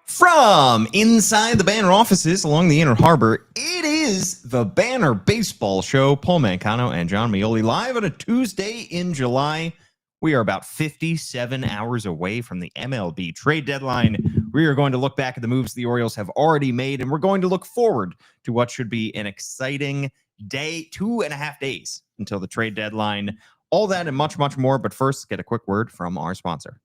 From inside the Banner offices along the Inner Harbor, it is the Banner Baseball Show. Paul Mancano and John Meoli live on a Tuesday in July. We are about 57 hours away from the MLB trade deadline. We are going to look back at the moves the Orioles have already made, and we're going to look forward to what should be an exciting day, 2.5 days until the trade deadline. All that and much, much more. But first, get a quick word from our sponsor.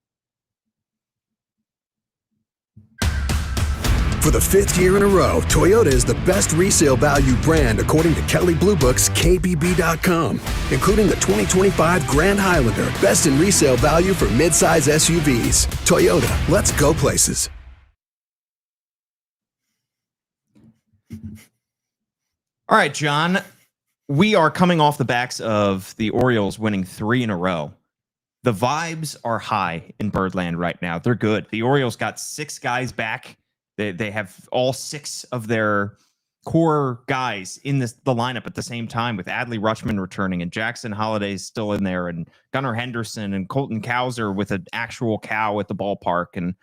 For the 5th year in a row, Toyota is the best resale value brand according to Kelley Blue Book's KBB.com, including the 2025 Grand Highlander, best in resale value for midsize SUVs. Toyota, let's go places. All right, John, we are coming off the backs of the Orioles winning 3 in a row. The vibes are high in Birdland right now. They're good. The Orioles got 6 guys back. They have all 6 of their core guys in the lineup at the same time, with Adley Rutschman returning and Jackson Holliday still in there, and Gunnar Henderson and Colton Cowser with an actual cow at the ballpark, and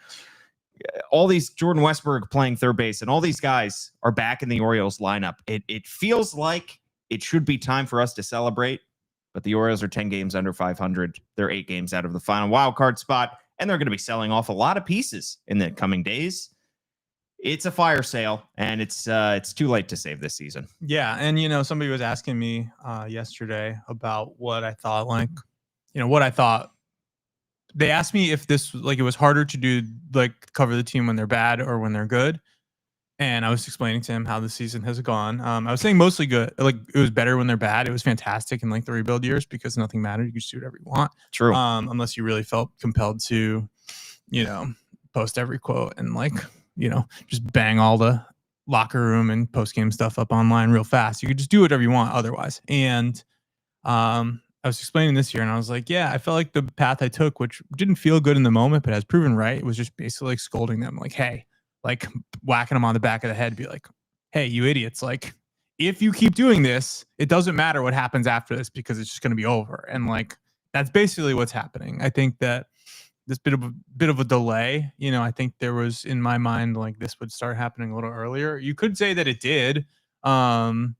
all these Jordan Westberg playing third base, and all these guys are back in the Orioles lineup. It feels like it should be time for us to celebrate, but the Orioles are 10 games under 500. They're 8 games out of the final wild card spot, and they're going to be selling off a lot of pieces in the coming days. It's a fire sale, and it's too late to save this season. Yeah, and somebody was asking me yesterday about what I thought. What I thought. They asked me if this it was harder to do cover the team when they're bad or when they're good, and I was explaining to him how the season has gone. I was saying mostly good. It was better when they're bad. It was fantastic in the rebuild years because nothing mattered. You could just do whatever you want. True. Unless you really felt compelled to, post every quote and just bang all the locker room and post-game stuff up online real fast. You could just do whatever you want otherwise. And I was explaining this year, and I was like, yeah, I felt like the path I took, which didn't feel good in the moment, but has proven right, it was just basically scolding them, hey, whacking them on the back of the head, be like, hey, you idiots, if you keep doing this, it doesn't matter what happens after this because it's just going to be over. And that's basically what's happening. I think that this bit of a delay, I think there was in my mind this would start happening a little earlier. You could say that it did, and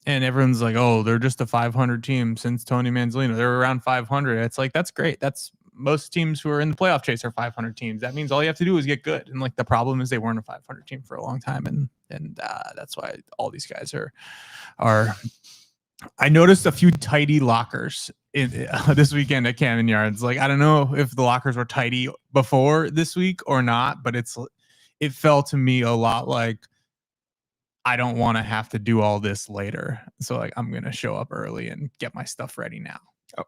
everyone's like, oh, they're just a 500 team since Tony Manzolino. They're around 500. It's that's great. That's most teams who are in the playoff chase are 500 teams. That means all you have to do is get good. And the problem is they weren't a 500 team for a long time, and that's why all these guys are. I noticed a few tidy lockers this weekend at Camden Yards. I don't know if the lockers were tidy before this week or not, but it felt to me a lot like I don't want to have to do all this later. So I'm going to show up early and get my stuff ready now.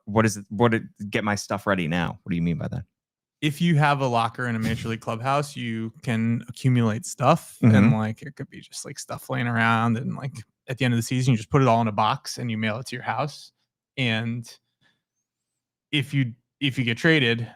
What is it? Get my stuff ready now? What do you mean by that? If you have a locker in a major league clubhouse, you can accumulate stuff, and it could be just stuff laying around, and at the end of the season, you just put it all in a box and you mail it to your house. And if you get traded,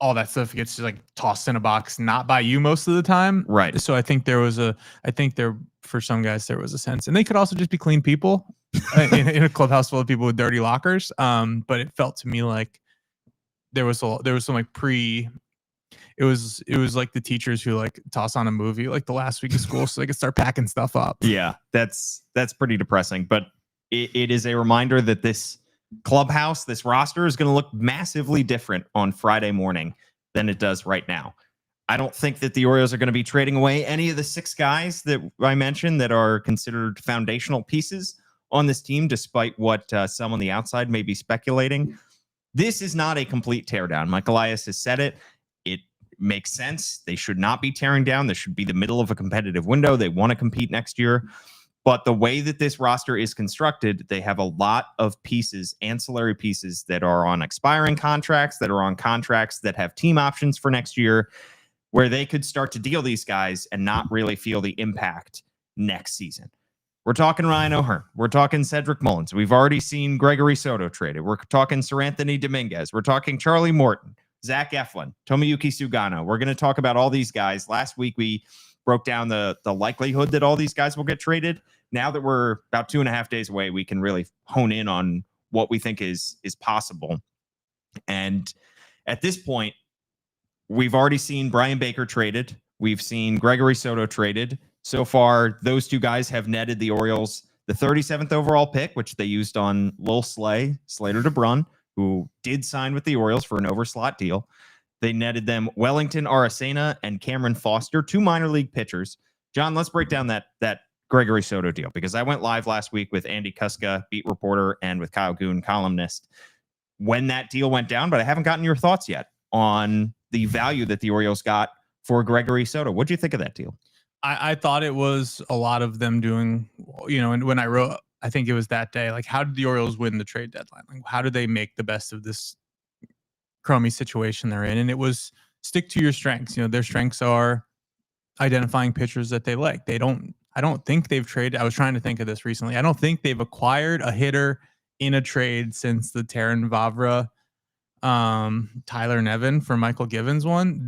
all that stuff gets tossed in a box, not by you most of the time. Right. So I think for some guys, there was a sense, and they could also just be clean people in a clubhouse full of people with dirty lockers. But it felt to me like there was some it was like the teachers who toss on a movie the last week of school so they could start packing stuff up. Yeah, that's pretty depressing. But it is a reminder that this clubhouse, this roster is going to look massively different on Friday morning than it does right now. I don't think that the Orioles are going to be trading away any of the 6 guys that I mentioned that are considered foundational pieces on this team, despite what some on the outside may be speculating. This is not a complete teardown. Mike Elias has said it. It makes sense. They should not be tearing down. This should be the middle of a competitive window. They want to compete next year. But the way that this roster is constructed, they have a lot of pieces, ancillary pieces that are on expiring contracts, that are on contracts that have team options for next year, where they could start to deal these guys and not really feel the impact next season. We're talking Ryan O'Hearn. We're talking Cedric Mullins. We've already seen Gregory Soto traded. We're talking Seranthony Domínguez. We're talking Charlie Morton, Zach Eflin, Tomoyuki Sugano. We're going to talk about all these guys. Last week, we broke down the likelihood that all these guys will get traded. Now that we're about 2.5 days away, we can really hone in on what we think is possible. And at this point, we've already seen Brian Baker traded. We've seen Gregory Soto traded. So far, those two guys have netted the Orioles the 37th overall pick, which they used on Lil Slater DeBrun, who did sign with the Orioles for an overslot deal. They netted them Wellington Aracena and Cameron Foster, 2 minor league pitchers. John, let's break down that Gregory Soto deal, because I went live last week with Andy Kuska, beat reporter, and with Kyle Goon, columnist, when that deal went down, but I haven't gotten your thoughts yet on the value that the Orioles got for Gregory Soto. What'd you think of that deal? I thought it was a lot of them doing, and when I wrote, I think it was that day, like, how did the Orioles win the trade deadline? Like, how did they make the best of this crummy situation they're in? And it was stick to your strengths. Their strengths are identifying pitchers that they like. I don't think they've traded. I was trying to think of this recently. I don't think they've acquired a hitter in a trade since the Taran Vavra, Tyler Nevin for Michael Givens one.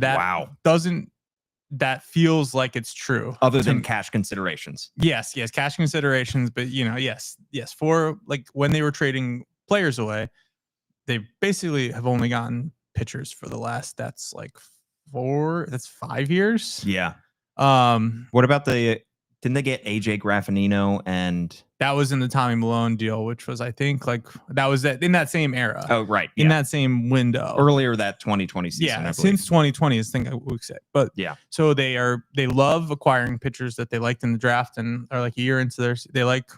That feels like it's true. Other than cash considerations. Yes, cash considerations. But, yes. For like when they were trading players away, they basically have only gotten pitchers for the last, that's 5 years. Yeah. What about didn't they get AJ Graffinino? And that was in the Tommy Malone deal, which was, I think, that was in that same era. Oh, right. In that same window. Earlier that 2020 season. Yeah, since 2020 is the thing I would say. But yeah. So they love acquiring pitchers that they liked in the draft and are like a year into they like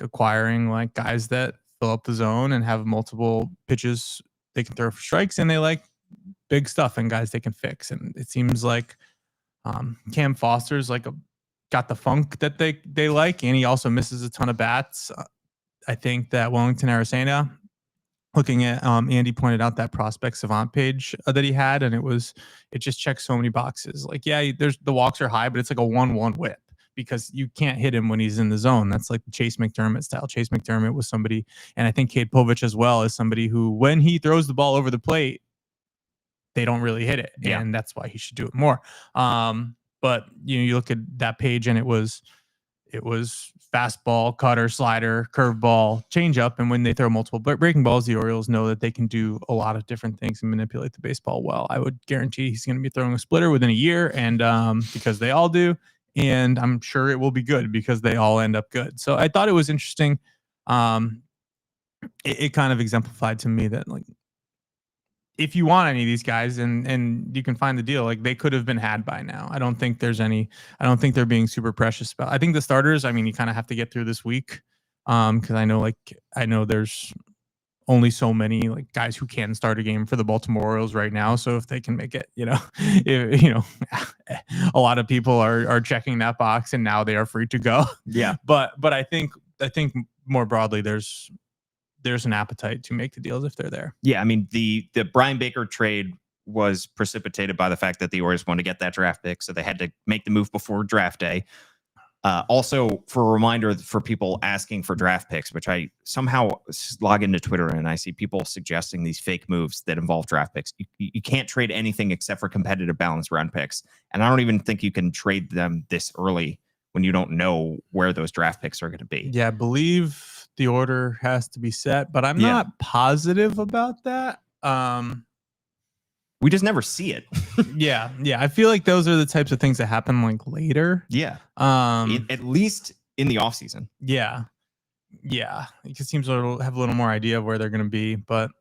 acquiring guys that fill up the zone and have multiple pitches they can throw for strikes, and they like big stuff and guys they can fix. And it seems like Cam Foster's got the funk that they like, and he also misses a ton of bats. I think that Wellington Aracena, looking at Andy pointed out that prospect savant page that he had, and it just checks so many boxes. There's the walks are high, but it's like a 1-1 whip because you can't hit him when he's in the zone. That's like the Chase McDermott style. Chase McDermott was somebody, and I think Cade Povich as well, is somebody who, when he throws the ball over the plate, they don't really hit it. Yeah. And that's why he should do it more. But you look at that page, and it was fastball, cutter, slider, curveball, changeup. And when they throw multiple breaking balls, the Orioles know that they can do a lot of different things and manipulate the baseball well. I would guarantee he's going to be throwing a splitter within a year, and because they all do. And I'm sure it will be good because they all end up good. So I thought it was interesting. It kind of exemplified to me that, if you want any of these guys and you can find the deal, they could have been had by now. I don't think they're being super precious about. I think the starters, you kind of have to get through this week. Cause I know there's only so many guys who can start a game for the Baltimore Orioles right now. So if they can make it, a lot of people are checking that box and now they are free to go. Yeah. But I think more broadly, there's an appetite to make the deals if they're there. Yeah, the Brian Baker trade was precipitated by the fact that the Orioles wanted to get that draft pick, so they had to make the move before draft day. Also, for a reminder for people asking for draft picks, which I somehow log into Twitter and I see people suggesting these fake moves that involve draft picks. You can't trade anything except for competitive balance round picks, and I don't even think you can trade them this early when you don't know where those draft picks are going to be. Yeah, I believe the order has to be set, but I'm not positive about that. We just never see it. Yeah. I feel like those are the types of things that happen later. Yeah. At least in the off season. Yeah. It just seems to have a little more idea of where they're going to be, but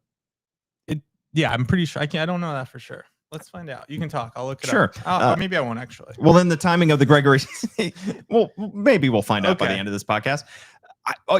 I'm pretty sure. I don't know that for sure. Let's find out. You can talk. I'll look it up. Sure. Maybe I won't actually. Well, then the timing of the Gregory. Well, maybe we'll find out by the end of this podcast.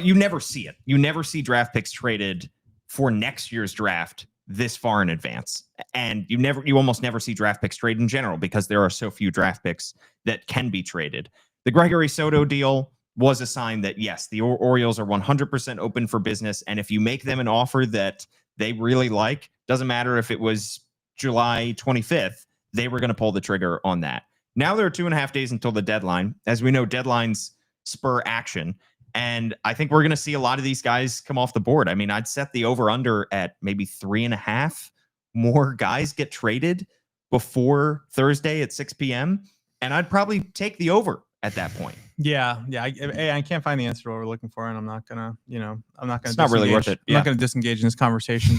You never see it. You never see draft picks traded for next year's draft this far in advance. And you almost never see draft picks traded in general because there are so few draft picks that can be traded. The Gregory Soto deal was a sign that, yes, the Orioles are 100% open for business. And if you make them an offer that they really like, doesn't matter if it was July 25th, they were going to pull the trigger on that. Now there are 2.5 days until the deadline. As we know, deadlines spur action. And I think we're going to see a lot of these guys come off the board. I'd set the over-under at maybe 3.5 more guys get traded before Thursday at 6 p.m. And I'd probably take the over at that point. Yeah. I can't find the answer to what we're looking for, and I'm not gonna, It's not really worth it. I'm not gonna disengage in this conversation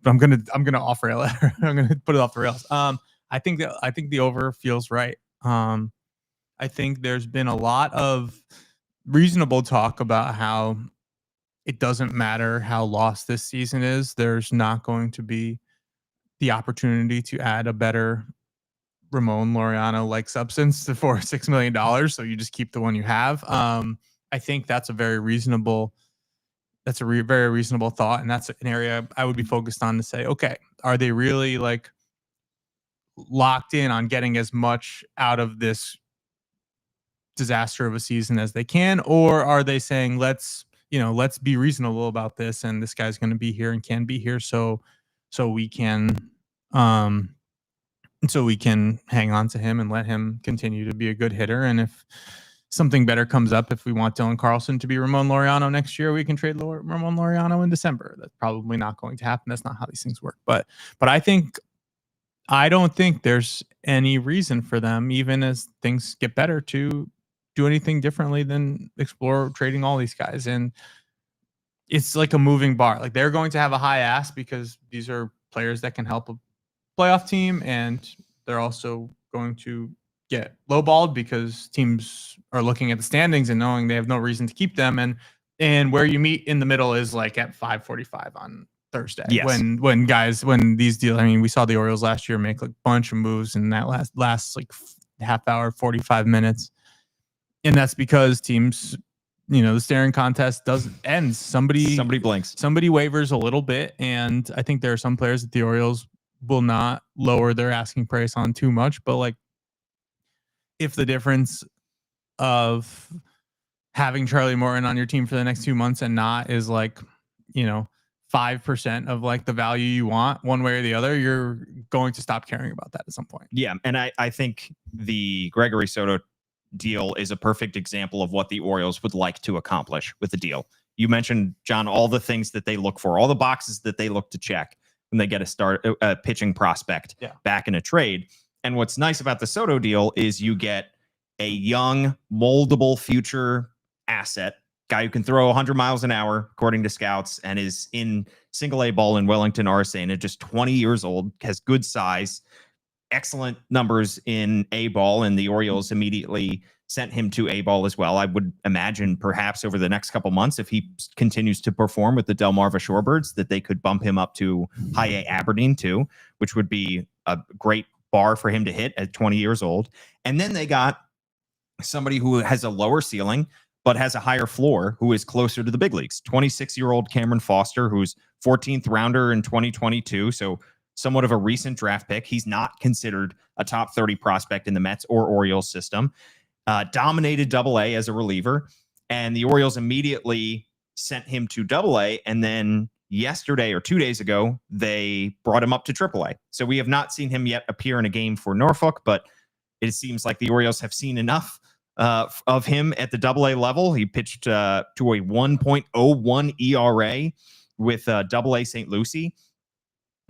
but I'm gonna offer it later. I'm gonna put it off the rails. I think the over feels right. I think there's been a lot of reasonable talk about how it doesn't matter how lost this season is. There's not going to be the opportunity to add a better Ramón Laureano like substance for $6 million. So you just keep the one you have. I think that's a very reasonable thought. And that's an area I would be focused on to say, okay, are they really like locked in on getting as much out of this disaster of a season as they can? Or are they saying, let's be reasonable about this, and this guy's going to be here and can be here. So we can hang on to him and let him continue to be a good hitter. And if something better comes up, if we want Dylan Carlson to be Ramón Laureano next year, we can trade Ramón Laureano in December. That's probably not going to happen. That's not how these things work. But I don't think there's any reason for them, even as things get better, to do anything differently than explore trading all these guys. And it's like a moving bar. Like, they're going to have a high ask because these are players that can help a playoff team, and they're also going to get lowballed because teams are looking at the standings and knowing they have no reason to keep them. And where you meet in the middle is like at 5:45 on Thursday. Yes. When these deals, I mean, we saw the Orioles last year make like a bunch of moves in that last like half hour, 45 minutes. And that's because teams, the staring contest doesn't end. Somebody blinks. Somebody wavers a little bit. And I think there are some players that the Orioles will not lower their asking price on too much. But like, if the difference of having Charlie Morton on your team for the next 2 months and not is like, 5% of like the value you want one way or the other, you're going to stop caring about that at some point. Yeah. And I think the Gregory Soto deal is a perfect example of what the Orioles would like to accomplish with the deal. You mentioned, John, all the things that they look for, all the boxes that they look to check when they get a pitching prospect back in a trade. And what's nice about the Soto deal is you get a young, moldable future asset, guy who can throw 100 miles an hour, according to scouts, and is in single A ball in Wellington, Arcena, just 20 years old, has good size, excellent numbers in A ball, and the Orioles immediately sent him to A ball as well. I would imagine perhaps over the next couple months, if he continues to perform with the Delmarva Shorebirds, that they could bump him up to high A Aberdeen too, which would be a great bar for him to hit at 20 years old. And then they got somebody who has a lower ceiling, but has a higher floor, who is closer to the big leagues. 26-year-old Cameron Foster, who's 14th rounder in 2022. So somewhat of a recent draft pick. He's not considered a top 30 prospect in the Mets or Orioles system. Dominated Double-A as a reliever, and the Orioles immediately sent him to Double-A, and then yesterday or 2 days ago, they brought him up to Triple-A. So we have not seen him yet appear in a game for Norfolk, but it seems like the Orioles have seen enough of him at the Double-A level. He pitched to a 1.01 ERA with Double-A St. Lucie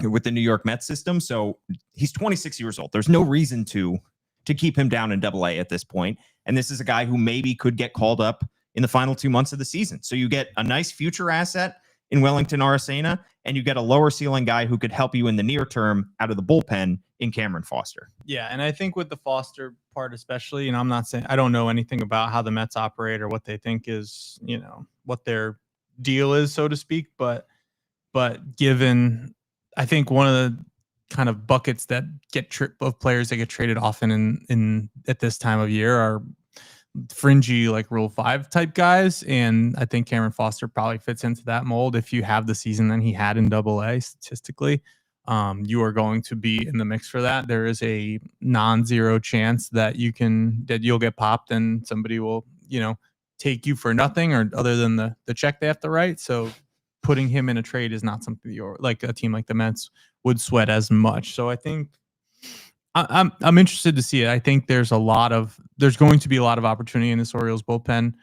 with the New York Mets system. So he's 26 years old. There's no reason to keep him down in Double-A at this point. And this is a guy who maybe could get called up in the final 2 months of the season. So you get a nice future asset in Wellington, Arcena, and you get a lower ceiling guy who could help you in the near term out of the bullpen in Cameron Foster. Yeah, and I think with the Foster part especially, I'm not saying, I don't know anything about how the Mets operate or what they think is, what their deal is, so to speak, but given, I think one of the kind of buckets that of players that get traded often in at this time of year are fringy, like Rule 5 type guys. And I think Cameron Foster probably fits into that mold. If you have the season that he had in Double-A statistically, you are going to be in the mix for that. There is a non-zero chance that you'll get popped and somebody will, take you for nothing or other than the check they have to write. So putting him in a trade is not something you're like a team like the Mets would sweat as much. So I think I'm interested to see it. I think there's going to be a lot of opportunity in this Orioles bullpen,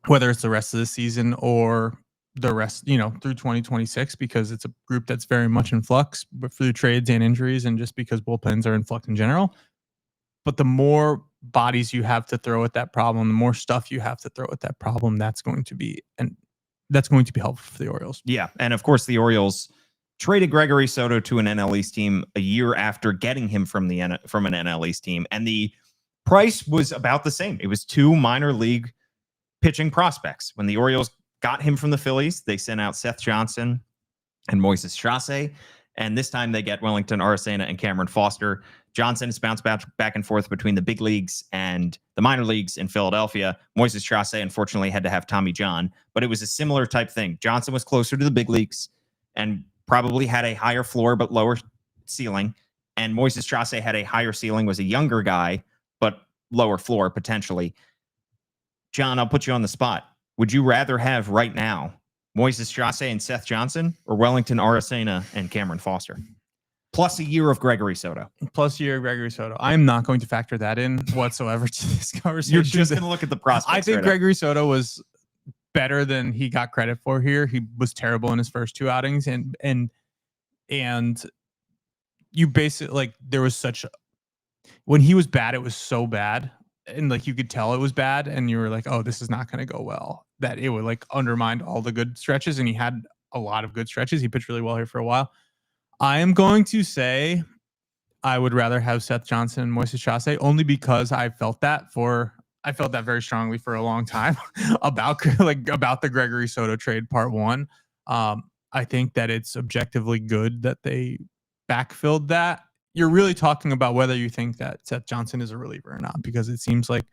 whether it's the rest of the season or the rest, through 2026, because it's a group that's very much in flux, but through trades and injuries, and just because bullpens are in flux in general. But the more bodies you have to throw at that problem, the more stuff you have to throw at that problem, that's going to be helpful for the Orioles. Yeah, and of course the Orioles traded Gregory Soto to an NL East team a year after getting him from an NL East team, and the price was about the same. It was 2 minor league pitching prospects. When the Orioles got him from the Phillies, they sent out Seth Johnson and Moises Strasser, and this time they get Wellington Aracena and Cameron Foster. Johnson has bounced back and forth between the big leagues and the minor leagues in Philadelphia. Moises Strasser, unfortunately, had to have Tommy John, but it was a similar type thing. Johnson was closer to the big leagues and probably had a higher floor but lower ceiling, and Moises Strasser had a higher ceiling, was a younger guy, but lower floor potentially. John, I'll put you on the spot. Would you rather have right now Moises Strasser and Seth Johnson or Wellington Aracena and Cameron Foster? Plus a year of Gregory Soto. I'm not going to factor that in whatsoever to this conversation. You're just going to look at the prospects. I think Gregory Soto was better than he got credit for here. He was terrible in his first 2 outings, and you basically, like, there was such when he was bad, it was so bad, and like you could tell it was bad, and you were like, oh, this is not going to go well, that it would like undermine all the good stretches, and he had a lot of good stretches. He pitched really well here for a while. I am going to say I would rather have Seth Johnson and Moises Strasser, only because I felt that very strongly for a long time about the Gregory Soto trade part 1. I think that it's objectively good that they backfilled that. You're really talking about whether you think that Seth Johnson is a reliever or not, because it seems like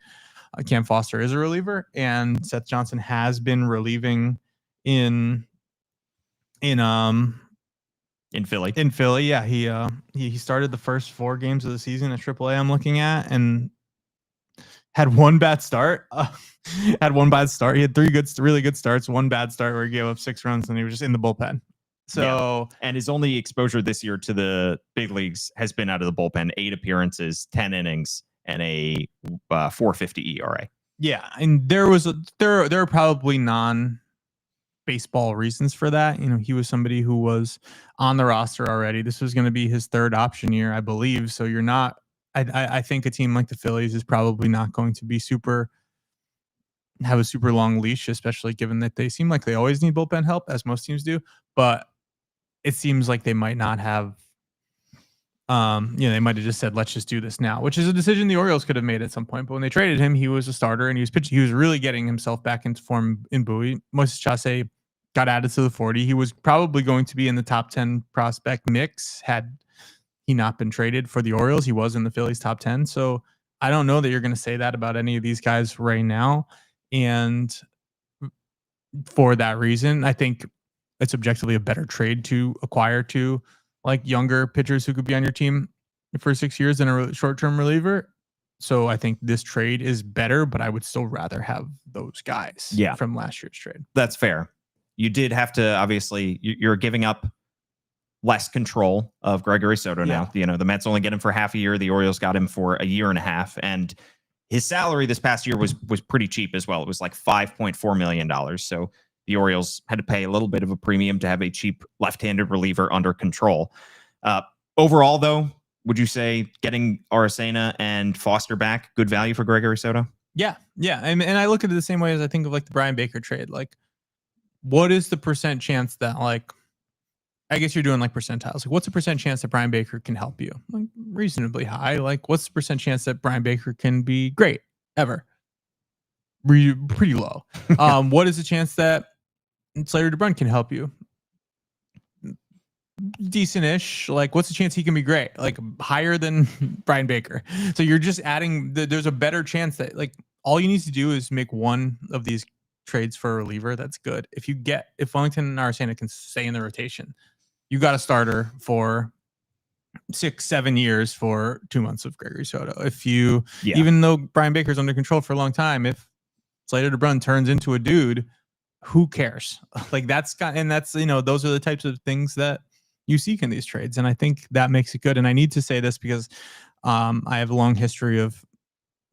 Cam Foster is a reliever, and Seth Johnson has been relieving in Philly. Yeah, he started the first 4 games of the season at AAA. I'm looking at, and had 1 bad start. He had 3 really good starts, 1 bad start where he gave up 6 runs, and he was just in the bullpen. So, yeah. And his only exposure this year to the big leagues has been out of the bullpen: 8 appearances, 10 innings, and a 4.50 ERA. Yeah, and there are probably non-baseball reasons for that. You know, he was somebody who was on the roster already. This was going to be his 3rd option year, I believe. So you're not. I think a team like the Phillies is probably not going to be have a super long leash, especially given that they seem like they always need bullpen help, as most teams do. But it seems like they might not have, they might have just said, let's just do this now, which is a decision the Orioles could have made at some point. But when they traded him, he was a starter and he was pitching. He was really getting himself back into form in Bowie. Moises Strasser got added to the 40. He was probably going to be in the top 10 prospect mix had he not been traded for the Orioles. He was in the Phillies top 10. So I don't know that you're going to say that about any of these guys right now. And for that reason, I think it's objectively a better trade to acquire 2 like younger pitchers who could be on your team for 6 years than a short-term reliever. So I think this trade is better, but I would still rather have those guys from last year's trade. That's fair. You did have to, obviously, you're giving up less control of Gregory Soto now. You know, the Mets only get him for half a year. The Orioles got him for a year and a half. And his salary this past year was pretty cheap as well. It was like $5.4 million. So the Orioles had to pay a little bit of a premium to have a cheap left-handed reliever under control. Overall, though, would you say getting Aracena and Foster back, good value for Gregory Soto? Yeah. And I look at it the same way as I think of like the Brian Baker trade. Like, what is the % chance that, like, I guess you're doing like percentiles. Like, what's the % chance that Brian Baker can help you? Like, reasonably high. Like, what's the % chance that Brian Baker can be great ever? Pretty low. What is the chance that Slater DeBrun can help you? Decent-ish. Like, what's the chance he can be great? Like, higher than Brian Baker. So you're just adding. There's a better chance that, like, all you need to do is make one of these trades for a reliever that's good. If Wellington and Aracena can stay in the rotation, you got a starter for 6-7 years for 2 months of Gregory Soto. If you, even though Brian Baker's under control for a long time, if Slater DeBrun turns into a dude, who cares? Like, those are the types of things that you seek in these trades. And I think that makes it good. And I need to say this because I have a long history of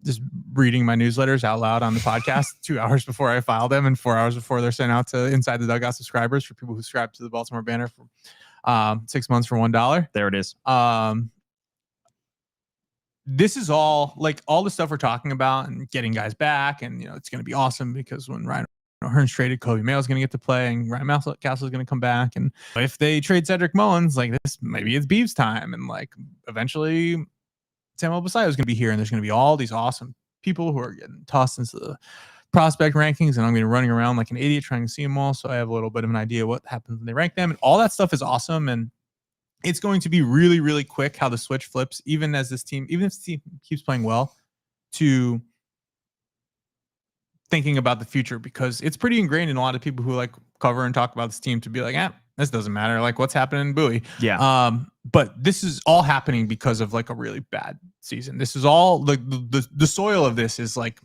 just reading my newsletters out loud on the podcast 2 hours before I file them and 4 hours before they're sent out to Inside the Dugout subscribers, for people who subscribe to the Baltimore Banner for 6 months for $1. There it is. this is all like all the stuff we're talking about and getting guys back. And, it's going to be awesome because when Ryan Hearn's traded, Kobe Mayo's going to get to play and Ryan Mountcastle is going to come back. And if they trade Cedric Mullins, like this, maybe it's Beeves time. And like eventually Samuel Basayo is going to be here. And there's going to be all these awesome people who are getting tossed into the prospect rankings. And I'm going to be running around like an idiot trying to see them all. So I have a little bit of an idea what happens when they rank them. And all that stuff is awesome. And it's going to be really, really quick how the switch flips, even if this team keeps playing well, to thinking about the future, because it's pretty ingrained in a lot of people who like cover and talk about this team to be like, this doesn't matter. Like what's happening in Bowie. Yeah. But this is all happening because of like a really bad season. This is all like the soil of this is like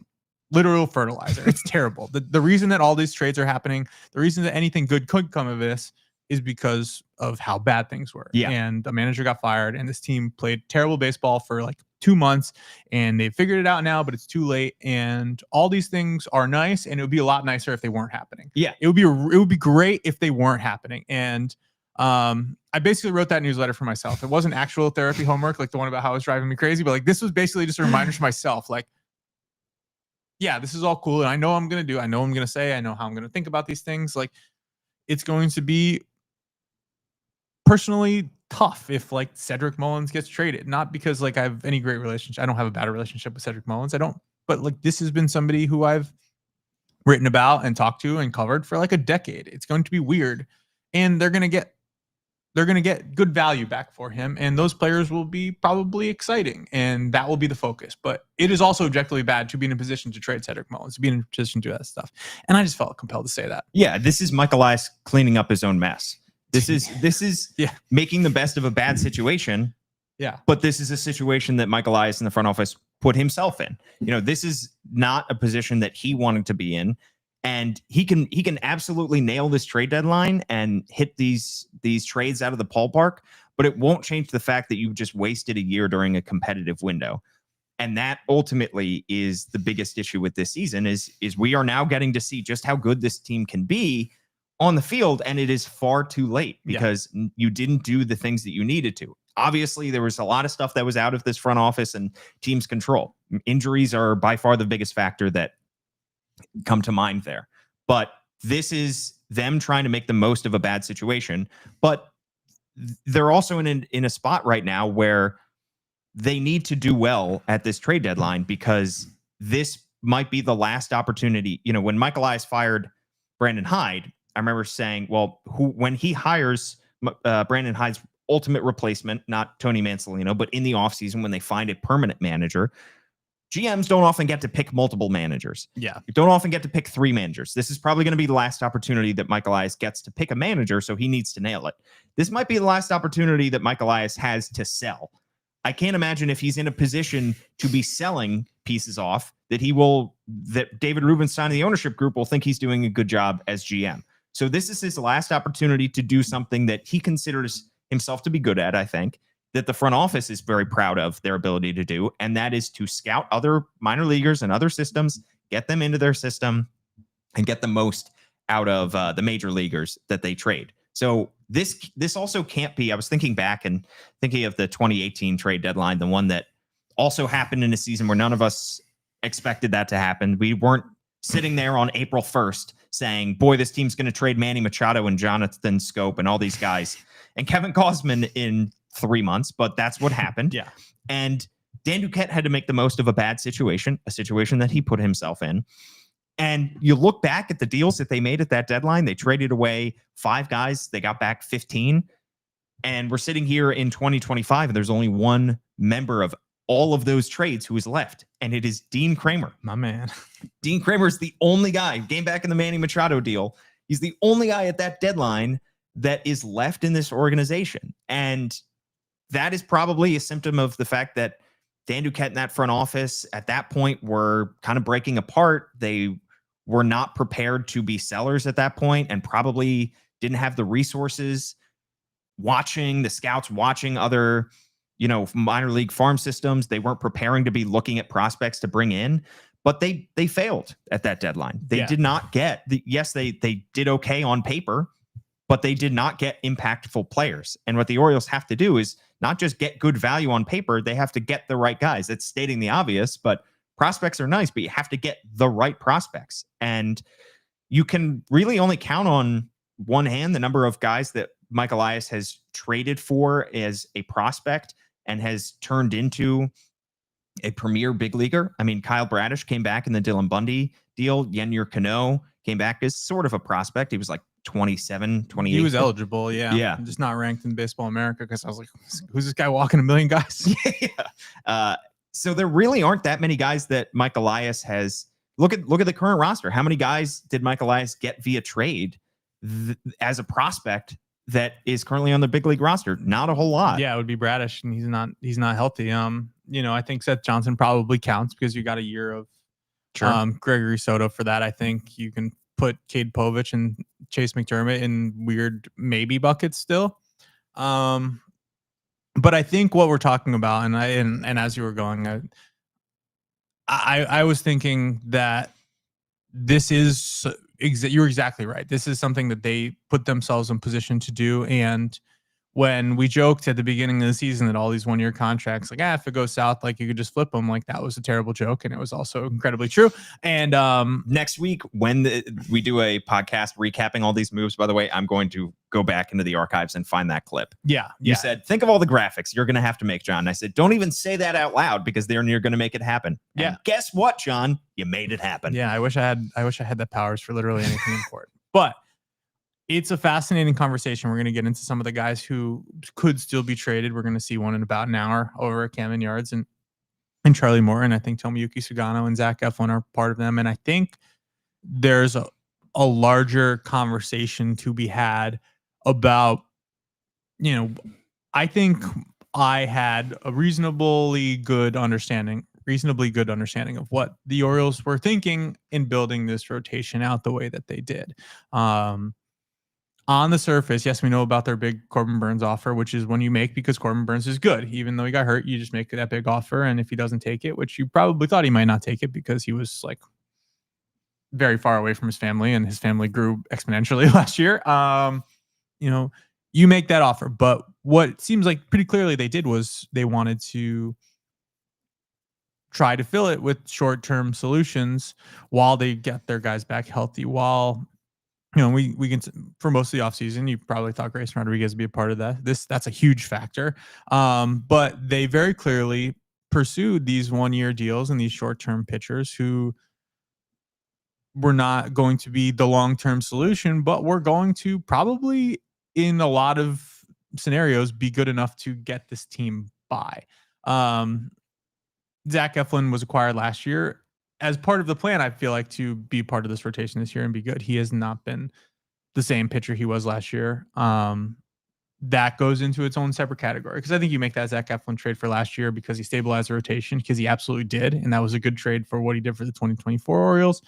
literal fertilizer. It's terrible. The reason that all these trades are happening, the reason that anything good could come of this is because of how bad things were. Yeah. And the manager got fired and this team played terrible baseball for like 2 months and they figured it out now, but it's too late. And all these things are nice. And it would be a lot nicer if they weren't happening. Yeah. It would be great if they weren't happening. And I basically wrote that newsletter for myself. It wasn't actual therapy homework, like the one about how it was driving me crazy, but like this was basically just a reminder to myself, like, yeah, this is all cool. And I know I'm going to do, I know I'm going to say, I know how I'm going to think about these things. Like it's going to be personally tough if like Cedric Mullins gets traded, not because like I have any great relationship. I don't have a bad relationship with Cedric Mullins. I don't, but like this has been somebody who I've written about and talked to and covered for like a decade. It's going to be weird and they're going to get good value back for him. And those players will be probably exciting and that will be the focus, but it is also objectively bad to be in a position to trade Cedric Mullins, to be in a position to do that stuff. And I just felt compelled to say that. Yeah. This is Michael Elias cleaning up his own mess. This is yeah, making the best of a bad situation. Yeah. But this is a situation that Michael Elias in the front office put himself in. This is not a position that he wanted to be in. And he can absolutely nail this trade deadline and hit these trades out of the ballpark, but it won't change the fact that you've just wasted a year during a competitive window. And that ultimately is the biggest issue with this season is we are now getting to see just how good this team can be on the field, and it is far too late because you didn't do the things that you needed to. Obviously, there was a lot of stuff that was out of this front office and team's control. Injuries are by far the biggest factor that come to mind there. But this is them trying to make the most of a bad situation. But they're also in a spot right now where they need to do well at this trade deadline because this might be the last opportunity. When Michael Elias fired Brandon Hyde, I remember saying, well, when he hires Brandon Hyde's ultimate replacement, not Tony Mansolino, but in the offseason when they find a permanent manager, GMs don't often get to pick multiple managers. Yeah. You don't often get to pick 3 managers. This is probably going to be the last opportunity that Michael Elias gets to pick a manager, so he needs to nail it. This might be the last opportunity that Michael Elias has to sell. I can't imagine if he's in a position to be selling pieces off that David Rubenstein and the ownership group will think he's doing a good job as GM. So this is his last opportunity to do something that he considers himself to be good at, I think, that the front office is very proud of their ability to do, and that is to scout other minor leaguers and other systems, get them into their system, and get the most out of the major leaguers that they trade. So this also can't be, I was thinking back and thinking of the 2018 trade deadline, the one that also happened in a season where none of us expected that to happen. We weren't sitting there on April 1st saying, boy, this team's going to trade Manny Machado and Jonathan Scope and all these guys and Kevin Gausman in 3 months, but that's what happened. Yeah. And Dan Duquette had to make the most of a bad situation, a situation that he put himself in. And you look back at the deals that they made at that deadline, they traded away 5 guys, they got back 15. And we're sitting here in 2025, and there's only one member of all of those trades who is left, and it is Dean Kramer. My man. Dean Kramer is the only guy, game back in the Manny Machado deal, he's the only guy at that deadline that is left in this organization. And that is probably a symptom of the fact that Dan Duquette and that front office at that point were kind of breaking apart. They were not prepared to be sellers at that point and probably didn't have the resources the scouts watching other, minor league farm systems. They weren't preparing to be looking at prospects to bring in, but they failed at that deadline. They did not get they did okay on paper, but they did not get impactful players. And what the Orioles have to do is not just get good value on paper, they have to get the right guys. It's stating the obvious, but prospects are nice, but you have to get the right prospects. And you can really only count on one hand the number of guys that Mike Elias has traded for as a prospect and has turned into a premier big leaguer. I mean, Kyle Bradish came back in the Dylan Bundy deal. Yennier Cano came back as sort of a prospect. He was like 27, 28. He was eligible, yeah. Yeah. Just not ranked in Baseball America because I was like, who's this guy walking a million guys? Yeah. So there really aren't that many guys that Mike Elias has. Look at the current roster. How many guys did Mike Elias get via trade as a prospect that is currently on the big league roster? Not a whole lot. Yeah, it would be Bradish, and he's not healthy. I think Seth Johnson probably counts because you got a year of Gregory Soto for that. I think you can put Cade Povich and Chase McDermott in weird maybe buckets still. But I think what we're talking about, and as you were going, I was thinking that this is you're exactly right. This is something that they put themselves in position to do. And when we joked at the beginning of the season that all these 1-year contracts, like, if it goes south, like you could just flip them, like that was a terrible joke. And it was also incredibly true. And next week, when we do a podcast recapping all these moves, by the way, I'm going to go back into the archives and find that clip. Yeah. You said, think of all the graphics you're going to have to make, John. And I said, don't even say that out loud because you're going to make it happen. Yeah. And guess what, John? You made it happen. Yeah. I wish I had the powers for literally anything important. But it's a fascinating conversation. We're going to get into some of the guys who could still be traded. We're going to see one in about an hour over at Camden Yards and Charlie Morton. I think Tomoyuki Sugano and Zach Eflin are part of them. And I think there's a larger conversation to be had about, I think I had a reasonably good understanding of what the Orioles were thinking in building this rotation out the way that they did. On the surface, yes, we know about their big Corbin Burns offer, which is one you make because Corbin Burns is good. Even though he got hurt, you just make that big offer. And if he doesn't take it, which you probably thought he might not take it because he was like very far away from his family and his family grew exponentially last year. You make that offer. But what it seems like pretty clearly they did was they wanted to try to fill it with short-term solutions while they get their guys back healthy, while we can, for most of the offseason, you probably thought Grayson Rodriguez would be a part of that. That's a huge factor. But they very clearly pursued these 1-year deals and these short-term pitchers who were not going to be the long-term solution, but were going to probably, in a lot of scenarios, be good enough to get this team by. Zach Eflin was acquired last year as part of the plan, I feel like, to be part of this rotation this year and be good. He has not been the same pitcher he was last year. That goes into its own separate category because I think you make that Zach Eflin trade for last year because he stabilized the rotation, because he absolutely did. And that was a good trade for what he did for the 2024 Orioles.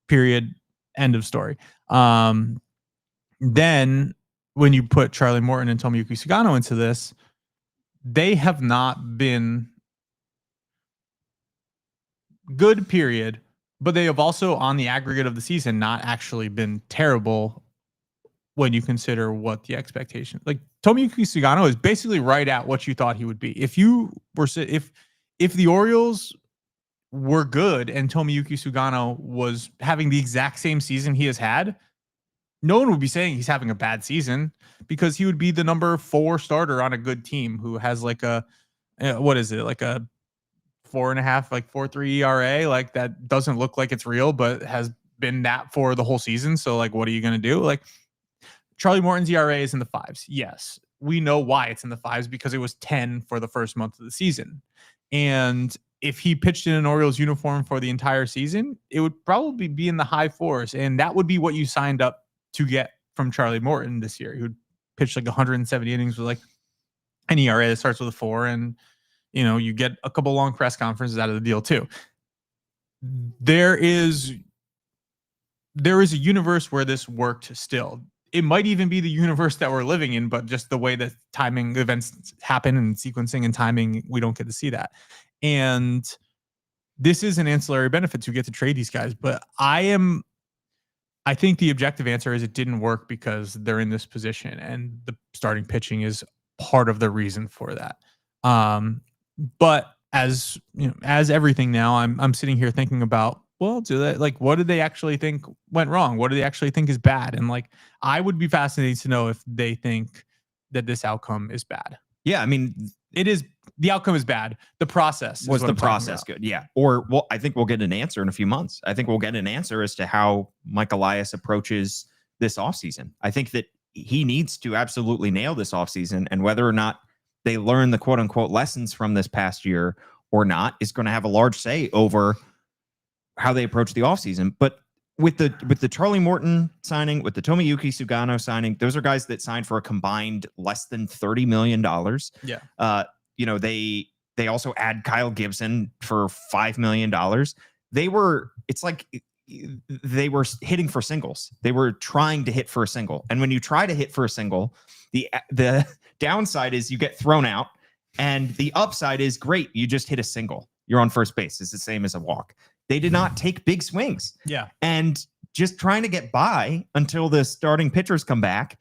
Period. End of story. Then when you put Charlie Morton and Tomoyuki Sugano into this, they have not been good, period, but they have also, on the aggregate of the season, not actually been terrible when you consider what the expectation. Like Tomoyuki Sugano is basically right at what you thought he would be. If the Orioles were good and Tomoyuki Sugano was having the exact same season he has had, no one would be saying he's having a bad season because he would be the number 4 starter on a good team who has like a 4.5, like 4.3 ERA. Like that doesn't look like it's real, but has been that for the whole season. So like, what are you going to do? Like Charlie Morton's ERA is in the 5s. Yes. We know why it's in the 5s because it was 10 for the first month of the season. And if he pitched in an Orioles uniform for the entire season, it would probably be in the high 4s. And that would be what you signed up to get from Charlie Morton this year. He would pitch like 170 innings with like an ERA that starts with a 4, and you get a couple long press conferences out of the deal too. There is a universe where this worked still. It might even be the universe that we're living in, but just the way that timing events happen and sequencing and timing, we don't get to see that. And this is an ancillary benefit to get to trade these guys. But I am I think the objective answer is it didn't work because they're in this position, and the starting pitching is part of the reason for that. But as you know, as everything now, I'm sitting here thinking about, well, what did they actually think went wrong? What do they actually think is bad? And like, I would be fascinated to know if they think that this outcome is bad. Yeah, I mean, it is. The outcome is bad. The process was the process good? Yeah. Or, well, I think we'll get an answer in a few months. I think we'll get an answer as to how Mike Elias approaches this offseason. I think that he needs to absolutely nail this offseason, and whether or not they learn the quote unquote lessons from this past year or not is going to have a large say over how they approach the offseason. But with the Charlie Morton signing, with the Tomoyuki Sugano signing, those are guys that signed for a combined less than $30 million. Yeah. You know, they also add Kyle Gibson for $5 million. It's like they were hitting for singles. They were trying to hit for a single. And when you try to hit for a single, the downside is you get thrown out, and the upside is great. You just hit a single. You're on first base. It's the same as a walk. They did not take big swings. Yeah. And just trying to get by until the starting pitchers come back,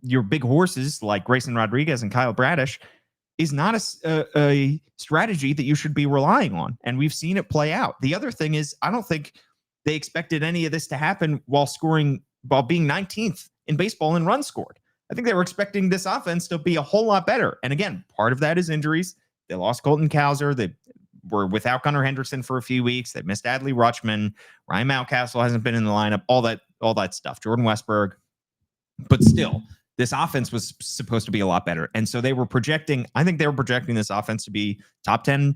your big horses like Grayson Rodriguez and Kyle Bradish, is not a strategy that you should be relying on. And we've seen it play out. The other thing is, I don't think they expected any of this to happen while being 19th in baseball in runs scored. I think they were expecting this offense to be a whole lot better. And again, part of that is injuries. They lost Colton Cowser. They were without Gunnar Henderson for a few weeks. They missed Adley Rutschman. Ryan Mountcastle hasn't been in the lineup. All that stuff. Jordan Westberg. But still, this offense was supposed to be a lot better. And so they were projecting this offense to be top 10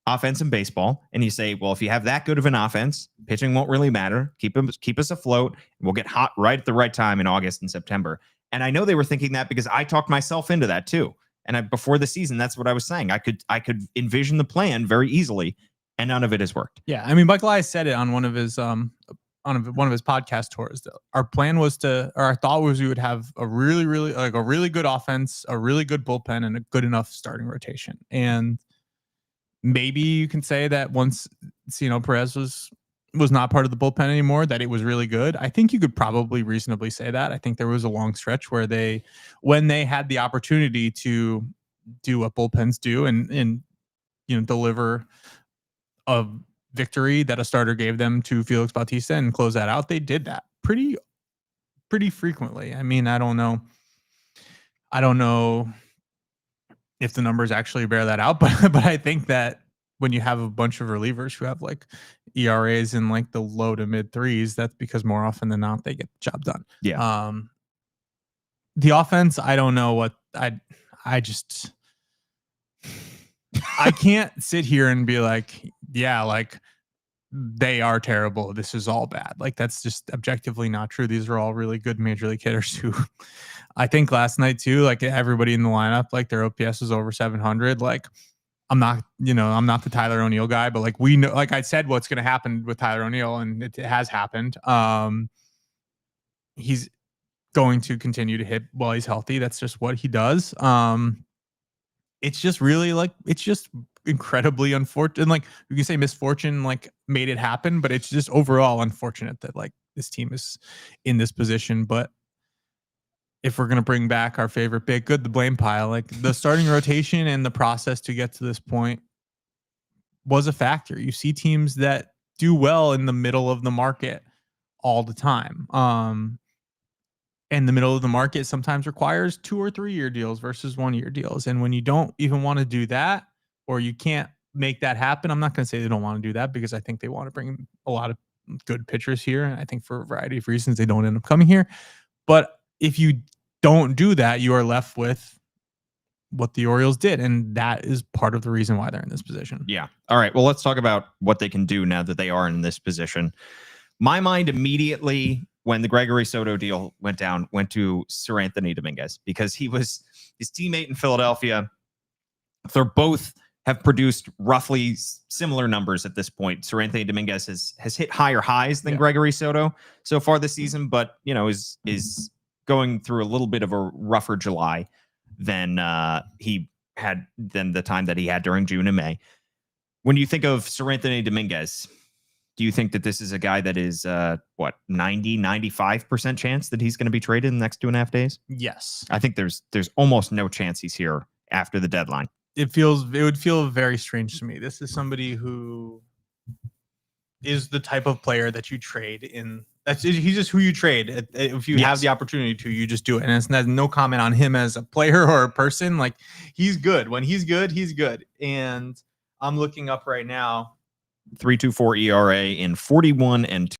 offense in baseball. And you say, well, if you have that good of an offense, pitching won't really matter. Keep us afloat. And we'll get hot right at the right time in August and September. And I know they were thinking that because I talked myself into that too. And before the season, that's what I was saying. I could envision the plan very easily, and none of it has worked. Yeah. I mean, Mike Elias said it on one of his podcast tours. Our thought was we would have a really good offense, a really good bullpen, and a good enough starting rotation. And maybe you can say that once Perez was not part of the bullpen anymore, that it was really good. I think you could probably reasonably say that. I think there was a long stretch where when they had the opportunity to do what bullpens do and deliver a victory that a starter gave them to Felix Bautista and close that out, they did that pretty frequently. I mean, I don't know if the numbers actually bear that out, but I think that when you have a bunch of relievers who have like ERAs in like the low to mid threes, that's because more often than not they get the job done. Yeah. The offense, I don't know what I can't sit here and be like, yeah, like they are terrible. This is all bad. Like that's just objectively not true. These are all really good major league hitters who I think last night too, like everybody in the lineup, like their OPS is over 700. Like I'm not the Tyler O'Neill guy, but like we know, like I said, what's going to happen with Tyler O'Neill, and it has happened. He's going to continue to hit while he's healthy. That's just what he does. It's just really it's just incredibly unfortunate. Like you can say misfortune, like made it happen, but it's just overall unfortunate that like this team is in this position. But if we're going to bring back our favorite bit, the blame pile, like the starting rotation and the process to get to this point was a factor. You see teams that do well in the middle of the market all the time. And the middle of the market sometimes requires 2 or 3 year deals versus 1 year deals. And when you don't even want to do that, or you can't make that happen, I'm not going to say they don't want to do that, because I think they want to bring a lot of good pitchers here. And I think for a variety of reasons, they don't end up coming here. But if you don't do that, you are left with what the Orioles did. And that is part of the reason why they're in this position. Yeah. All right. Well, let's talk about what they can do now that they are in this position. My mind immediately, when the Gregory Soto deal went to Seranthony Domínguez, because he was his teammate in Philadelphia. They're both have produced roughly similar numbers at this point. Seranthony Domínguez has hit higher highs than Gregory Soto so far this season, but is going through a little bit of a rougher July than the time that he had during June and May. When you think of Seranthony Domínguez, Do you think that this is a guy that is 95% chance that he's going to be traded in the next 2.5 days? Yes. I think there's almost no chance he's here after the deadline. It would feel very strange to me. This is somebody who is the type of player that you trade in. He's just who you trade. If you have the opportunity to, you just do it. And it's no comment on him as a player or a person. Like, he's good. When he's good, he's good. And I'm looking up right now. 3.24 ERA in 41 and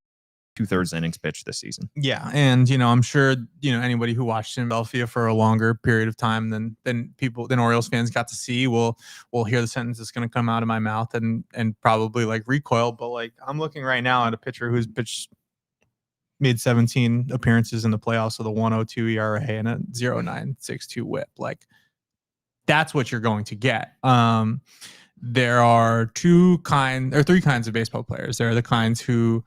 2/3 innings pitched this season. Yeah, and I'm sure anybody who watched Philadelphia for a longer period of time than Orioles fans got to see will hear the sentence that's going to come out of my mouth and probably like recoil. But like, I'm looking right now at a pitcher who's made 17 appearances in the playoffs with a 1.02 ERA and a 0.962 WHIP. Like, that's what you're going to get. There are three kinds of baseball players. There are the kinds who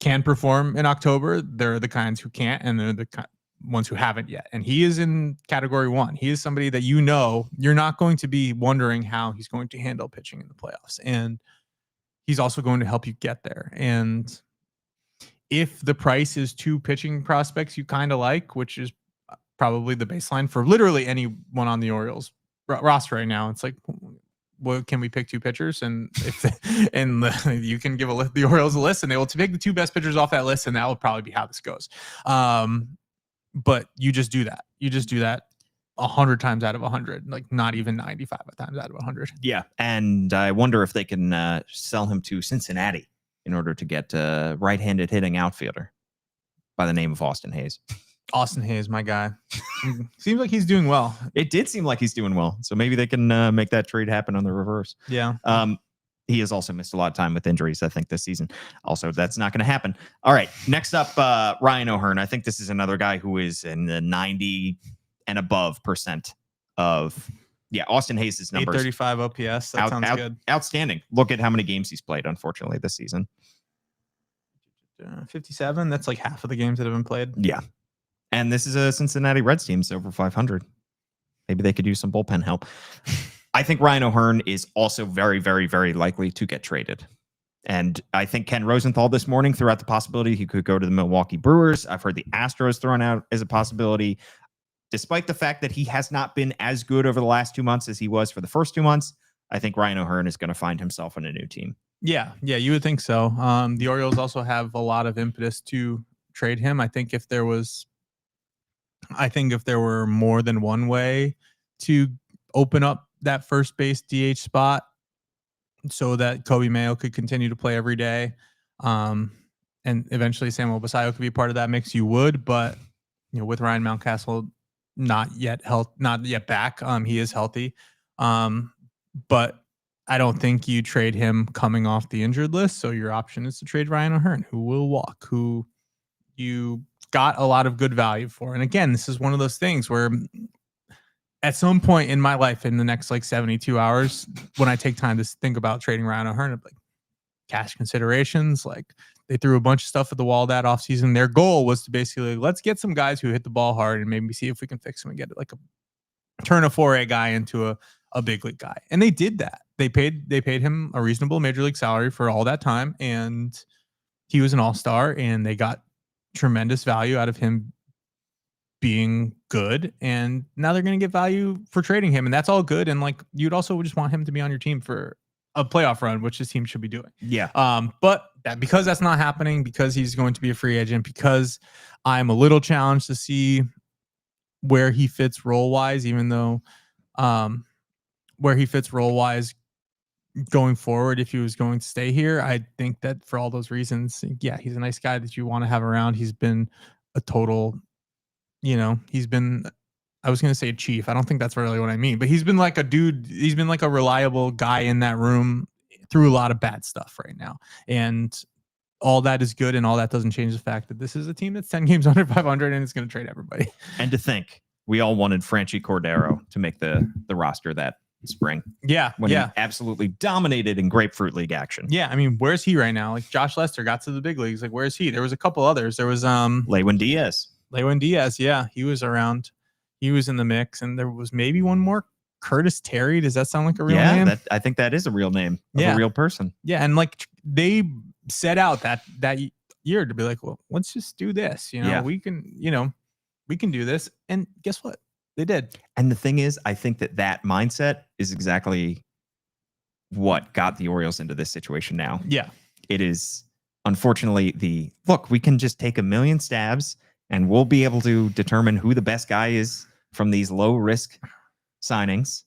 can perform in October. There are the kinds who can't, and they're the ones who haven't yet. And he is in category 1. He is somebody that you're not going to be wondering how he's going to handle pitching in the playoffs. And he's also going to help you get there. And if the price is 2 pitching prospects you kind of like, which is probably the baseline for literally anyone on the Orioles roster right now, it's like, well, can we pick 2 pitchers? And you can give the Orioles a list, and they will pick the 2 best pitchers off that list, and that will probably be how this goes. But you just do that. You just do that 100 times out of 100, like not even 95 times out of 100. Yeah, and I wonder if they can sell him to Cincinnati in order to get a right-handed hitting outfielder by the name of Austin Hayes. Austin Hayes, my guy. Seems like he's doing well. It did seem like he's doing well. So maybe they can make that trade happen on the reverse. Yeah. He has also missed a lot of time with injuries, I think, this season. Also, that's not going to happen. All right. Next up, Ryan O'Hearn. I think this is another guy who is in the 90 and above percent of. Yeah, Austin Hayes' numbers. 835 OPS. That sounds good. Outstanding. Look at how many games he's played, unfortunately, this season. 57. That's like half of the games that have been played. Yeah. And this is a Cincinnati Reds team, so over 500. Maybe they could use some bullpen help. I think Ryan O'Hearn is also very, very, very likely to get traded. And I think Ken Rosenthal this morning threw out the possibility he could go to the Milwaukee Brewers. I've heard the Astros thrown out as a possibility. Despite the fact that he has not been as good over the last 2 months as he was for the first 2 months, I think Ryan O'Hearn is going to find himself in a new team. Yeah, you would think so. The Orioles also have a lot of impetus to trade him. I think if there were more than one way to open up that first base DH spot so that Kobe Mayo could continue to play every day, and eventually Samuel Basayo could be part of that mix, you would. But with Ryan Mountcastle not yet back, he is healthy, but I don't think you trade him coming off the injured list. So your option is to trade Ryan O'Hearn, who will walk, who you got a lot of good value for. And again, this is one of those things where at some point in my life, in the next like 72 hours, when I take time to think about trading Ryan O'Hearn, like cash considerations, like they threw a bunch of stuff at the wall that offseason. Their goal was to basically, let's get some guys who hit the ball hard and maybe see if we can fix them and get it, like turn a 4A guy into a big league guy. And they did that. They paid him a reasonable major league salary for all that time, and he was an all-star, and they got tremendous value out of him being good, and now they're going to get value for trading him, and that's all good. And like, you'd also just want him to be on your team for a playoff run, which his team should be doing. Yeah. But because that's not happening, because he's going to be a free agent, because I'm a little challenged to see where he fits role wise, even though where he fits role wise going forward, if he was going to stay here, I think that for all those reasons, yeah, he's a nice guy that you want to have around. He's been a total, he's been, I was going to say a chief. I don't think that's really what I mean, but he's been like a dude. He's been like a reliable guy in that room through a lot of bad stuff right now. And all that is good. And all that doesn't change the fact that this is a team that's 10 games under 500 and it's going to trade everybody. And to think we all wanted Franchi Cordero to make the roster that spring. Yeah. When he absolutely dominated in Grapefruit League action. Yeah. I mean, where's he right now? Like Josh Lester got to the big leagues. Like, where's he? There was a couple others. There was Lewin Diaz. Yeah. He was around. He was in the mix, and there was maybe one more. Curtis Terry. Does that sound like a real name? I think that is a real name of a real person. Yeah. And like set out that year to be like, well, let's just do this. We can do this. And guess what? They did. And the thing is, I think that mindset is exactly what got the Orioles into this situation now. Yeah. It is, unfortunately, we can just take a million stabs and we'll be able to determine who the best guy is from these low risk signings.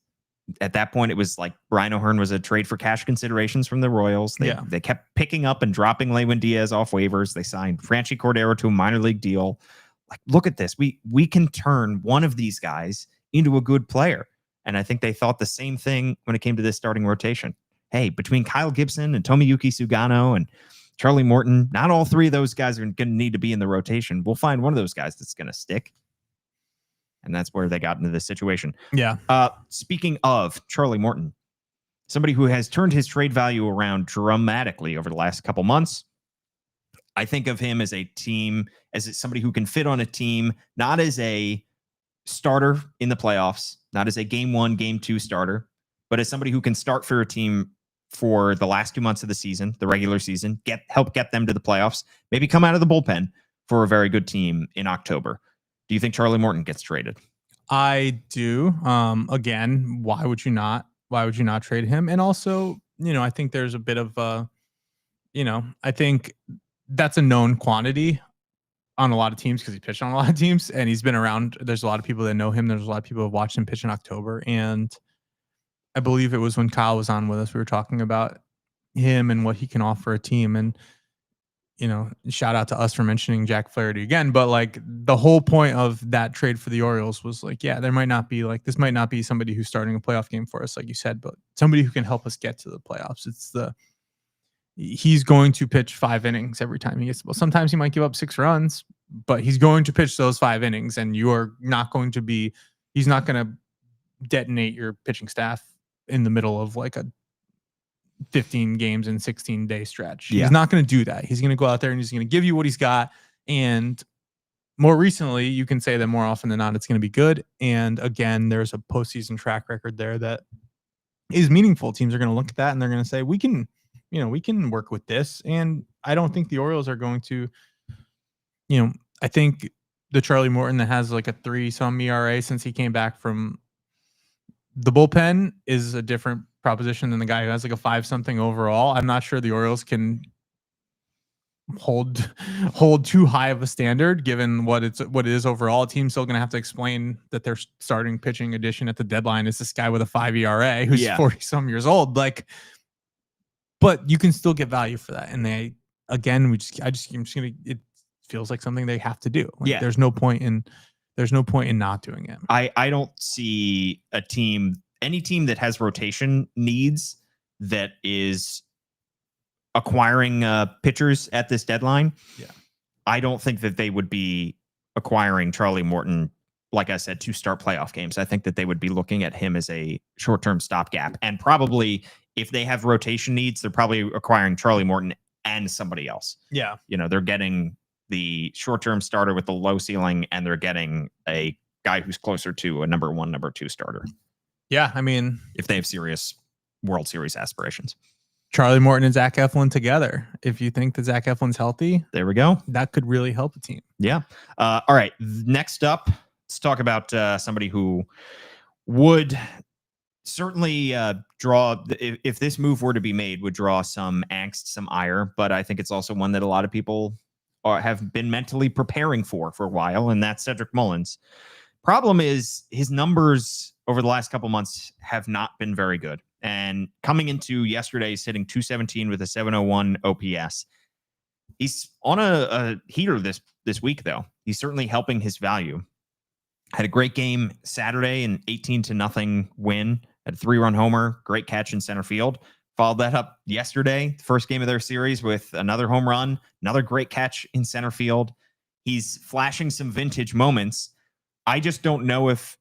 At that point, it was like Brian O'Hearn was a trade for cash considerations from the Royals. They kept picking up and dropping Lewin Diaz off waivers. They signed Franchi Cordero to a minor league deal. Like, look at this. We can turn one of these guys into a good player. And I think they thought the same thing when it came to this starting rotation. Hey, between Kyle Gibson and Tomoyuki Sugano and Charlie Morton, not all three of those guys are going to need to be in the rotation. We'll find one of those guys that's going to stick. And that's where they got into this situation. Yeah. Speaking of Charlie Morton, somebody who has turned his trade value around dramatically over the last couple months. I think of him as somebody who can fit on a team, not as a starter in the playoffs, not as a game 1, game 2 starter, but as somebody who can start for a team for the last 2 months of the season, the regular season, help get them to the playoffs, maybe come out of the bullpen for a very good team in October. Do you think Charlie Morton gets traded? I do. Again, why would you not? Why would you not trade him? And also, I think there's a bit of I think that's a known quantity on a lot of teams because he pitched on a lot of teams and he's been around. There's a lot of people that know him. There's a lot of people who have watched him pitch in October. And I believe it was when Kyle was on with us, we were talking about him and what he can offer a team. And, shout out to us for mentioning Jack Flaherty again. But like the whole point of that trade for the Orioles was like, yeah, this might not be somebody who's starting a playoff game for us, like you said, but somebody who can help us get to the playoffs. He's going to pitch 5 innings every time he gets the ball. Sometimes he might give up 6 runs, but he's going to pitch those 5 innings, and he's not going to detonate your pitching staff in the middle of like a 15 games and 16-day stretch. Yeah. He's not going to do that. He's going to go out there and he's going to give you what he's got. And more recently, you can say that more often than not, it's going to be good. And again, there's a postseason track record there that is meaningful. Teams are going to look at that and they're going to say, we can work with this. And I don't think the Orioles are going to, I think the Charlie Morton that has like a 3-some ERA since he came back from the bullpen is a different proposition than the guy who has like a 5-something overall. I'm not sure the Orioles can hold too high of a standard given what it is overall. A team's still going to have to explain that their starting pitching addition at the deadline is this guy with a 5 ERA who's 40-some years old. Like, but you can still get value for that. And it feels like something they have to do. Like, there's no point in not doing it. I don't see any team that has rotation needs that is acquiring pitchers at this deadline. Yeah. I don't think that they would be acquiring Charlie Morton, like I said, to start playoff games. I think that they would be looking at him as a short-term stopgap. And probably if they have rotation needs, they're probably acquiring Charlie Morton and somebody else. Yeah. They're getting the short-term starter with the low ceiling, and they're getting a guy who's closer to a number 1, number 2 starter. Yeah. I mean, if they have serious World Series aspirations. Charlie Morton and Zach Eflin together. If you think that Zach Eflin's healthy, there we go. That could really help a team. Yeah. All right. Next up, let's talk about somebody who would certainly draw, if this move were to be made, would draw some angst, some ire. But I think it's also one that a lot of people have been mentally preparing for a while, and that's Cedric Mullins. Problem is his numbers over the last couple months have not been very good. And coming into yesterday, he's hitting .217 with a .701 OPS. He's on a heater this week, though. He's certainly helping his value. Had a great game Saturday, an 18-0 win. Had a 3-run homer, great catch in center field. Followed that up yesterday, first game of their series, with another home run, another great catch in center field. He's flashing some vintage moments. I just don't know if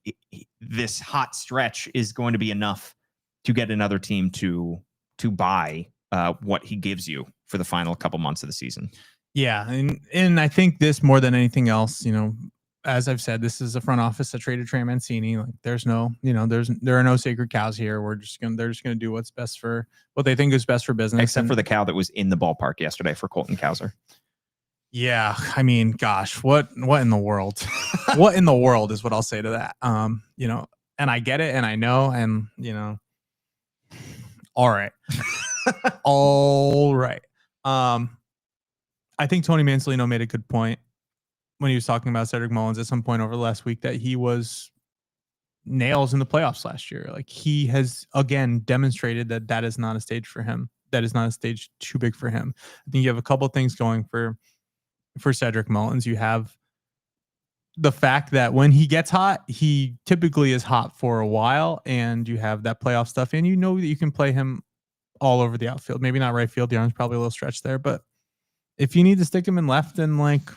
this hot stretch is going to be enough to get another team to buy what he gives you for the final couple months of the season. Yeah, and I think this more than anything else, as I've said, this is a front office that traded Trey Mancini. Like there's no, there are no sacred cows here. They're just gonna do what's best for what they think is best for business. Except for the cow that was in the ballpark yesterday for Colton Cowser. Yeah, I mean, gosh, what in the world? What in the world is what I'll say to that. And I get it, and I know, and all right, all right. I think Tony Mansolino made a good point when he was talking about Cedric Mullins at some point over the last week that he was nails in the playoffs last year. Like he has again demonstrated that is not a stage for him. That is not a stage too big for him. I think you have a couple of things going for Cedric Mullins. You have the fact that when he gets hot, he typically is hot for a while, and you have that playoff stuff, and you know that you can play him all over the outfield. Maybe not right field. The arm's probably a little stretched there, but if you need to stick him in left and like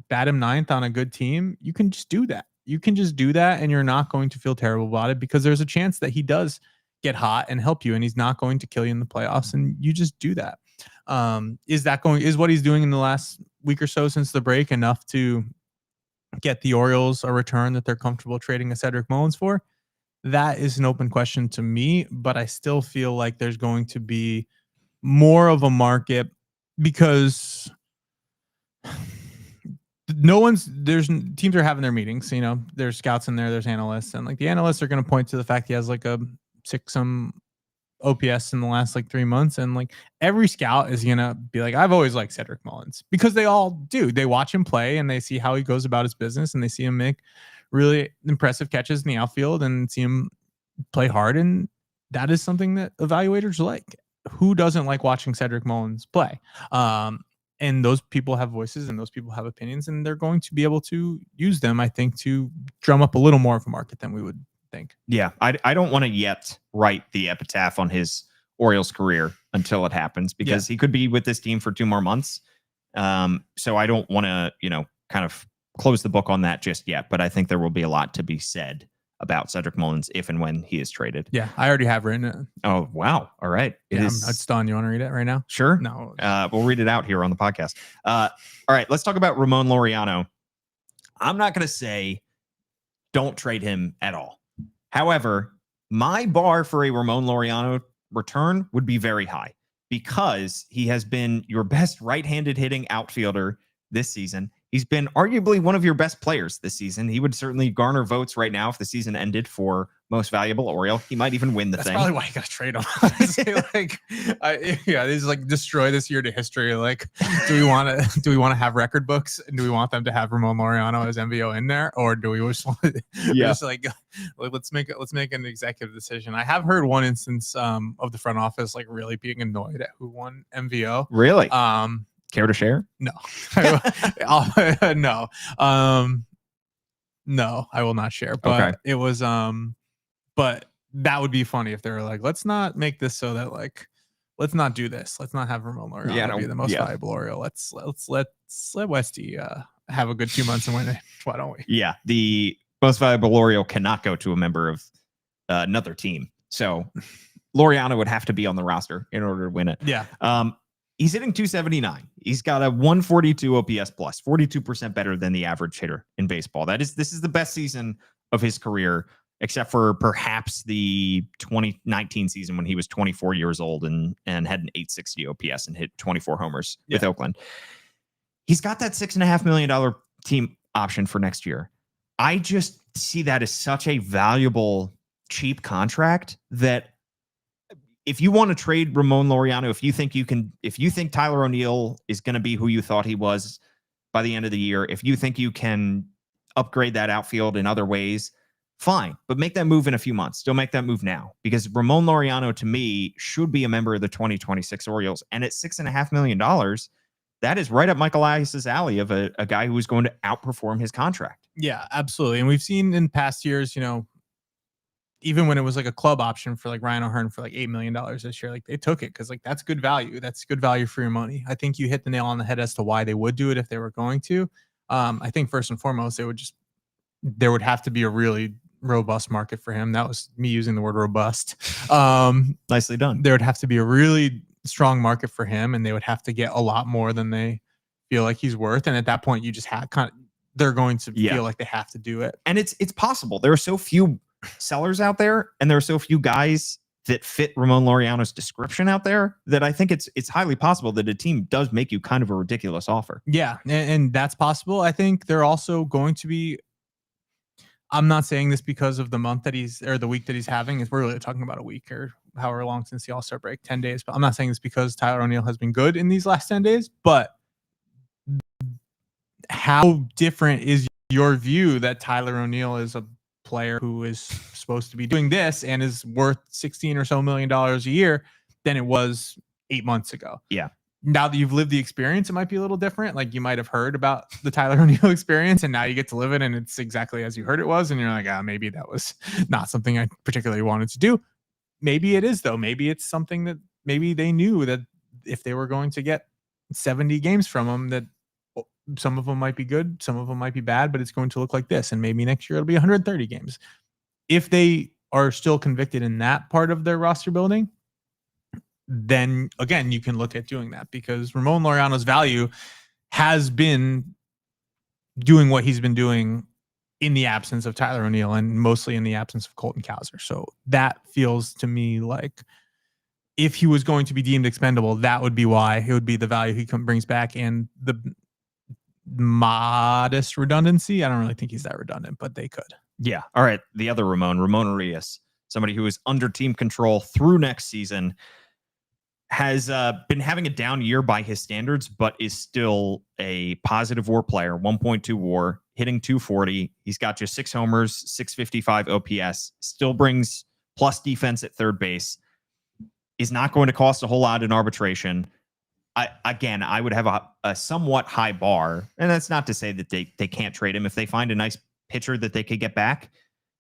bat him ninth on a good team, you can just do that. You can just do that, and you're not going to feel terrible about it because there's a chance that he does get hot and help you, and he's not going to kill you in the playoffs, and you just do that. Is what he's doing in the last week or so since the break enough to get the Orioles a return that they're comfortable trading a Cedric Mullins for? That is an open question to me, but I still feel like there's going to be more of a market because teams are having their meetings, there's scouts in there, there's analysts, and like the analysts are going to point to the fact he has like a 6-some OPS in the last like 3 months, and like every scout is gonna be like, I've always liked Cedric Mullins, because they all do. They watch him play and they see how he goes about his business, and they see him make really impressive catches in the outfield and see him play hard, and that is something that evaluators like. Who doesn't like watching Cedric Mullins play? And those people have voices and those people have opinions, and they're going to be able to use them, I think, to drum up a little more of a market than we would think. Yeah, I don't want to yet write the epitaph on his Orioles career until it happens, because he could be with this team for 2 more months. So I don't want to, kind of close the book on that just yet. But I think there will be a lot to be said about Cedric Mullins if and when he is traded. Yeah, I already have written it. Oh, wow. All right. It's done. You want to read it right now? Sure. No. We'll read it out here on the podcast. All right, let's talk about Ramón Laureano. I'm not going to say don't trade him at all. However, my bar for a Ramón Laureano return would be very high, because he has been your best right-handed hitting outfielder this season. He's been arguably one of your best players this season. He would certainly garner votes right now if the season ended for most valuable Oriole. He might even win the thing. That's probably why you got to trade him. This is like destroy this year to history. Like, do we want to have record books, and do we want them to have Ramón Laureano as MVO in there, or do we just want to just like let's make an executive decision? I have heard one instance of the front office like really being annoyed at who won MVO. Really? Care to share? No. No, I will not share. But okay. It was but that would be funny if they were like, let's not make this so that like, let's not do this. Let's not have Ramón Laureano be the most valuable Oriole. Let's let Westy have a good 2 months and win it. Why don't we? Yeah, the most valuable Oriole cannot go to a member of another team. So Laureano would have to be on the roster in order to win it. Yeah. He's hitting 279. He's got a 142 OPS plus, 42% better than the average hitter in baseball. This is the best season of his career, except for perhaps the 2019 season when he was 24 years old and had an 860 OPS and hit 24 homers with Oakland. He's got that $6.5 million team option for next year. I just see that as such a valuable, cheap contract that if you want to trade Ramón Laureano, if you think Tyler O'Neill is going to be who you thought he was by the end of the year, if you think you can upgrade that outfield in other ways, fine, but make that move in a few months. Don't make that move now, because Ramón Laureano to me should be a member of the 2026 Orioles. And at $6.5 million, that is right up Michael Elias's alley of a guy who is going to outperform his contract. Yeah, absolutely. And we've seen in past years, even when it was like a club option for like Ryan O'Hearn for like $8 million this year, like they took it because like that's good value. That's good value for your money. I think you hit the nail on the head as to why they would do it if they were going to. I think first and foremost, there would have to be a really robust market for him. That was me using the word robust. Nicely done. There would have to be a really strong market for him, and they would have to get a lot more than they feel like he's worth. And at that point, you just have they're going to feel like they have to do it. And it's possible. There are so few sellers out there, and there are so few guys that fit Ramon Laureano's description out there that I think it's highly possible that a team does make you kind of a ridiculous offer. Yeah, and that's possible. I think they're also going to be. I'm not saying this because of the month that the week that he's having. We're really talking about a week or however long since the All-Star break, 10 days. But I'm not saying this because Tyler O'Neill has been good in these last 10 days. But how different is your view that Tyler O'Neill is a player who is supposed to be doing this and is worth $16 or so million a year than it was 8 months ago? Yeah. Now that you've lived the experience, it might be a little different. Like you might have heard about the Tyler O'Neill experience and now you get to live it and it's exactly as you heard it was. And you're like, maybe that was not something I particularly wanted to do. Maybe it is though. Maybe it's something that maybe they knew that if they were going to get 70 games from him, that some of them might be good, some of them might be bad, but it's going to look like this. And maybe next year it'll be 130 games. If they are still convicted in that part of their roster building, then again, you can look at doing that because Ramon Laureano's value has been doing what he's been doing in the absence of Tyler O'Neill and mostly in the absence of Colton Cowser. So that feels to me like if he was going to be deemed expendable, that would be why. It would be the value he brings back and the modest redundancy. I don't really think he's that redundant, but they could. Yeah. All right. The other Ramon Arias, somebody who is under team control through next season, has been having a down year by his standards, but is still a positive WAR player, 1.2 WAR, hitting 240. He's got just 6 homers, 655 OPS, still brings plus defense at third base, is not going to cost a whole lot in arbitration. I would have a somewhat high bar, and that's not to say that they can't trade him. If they find a nice pitcher that they could get back,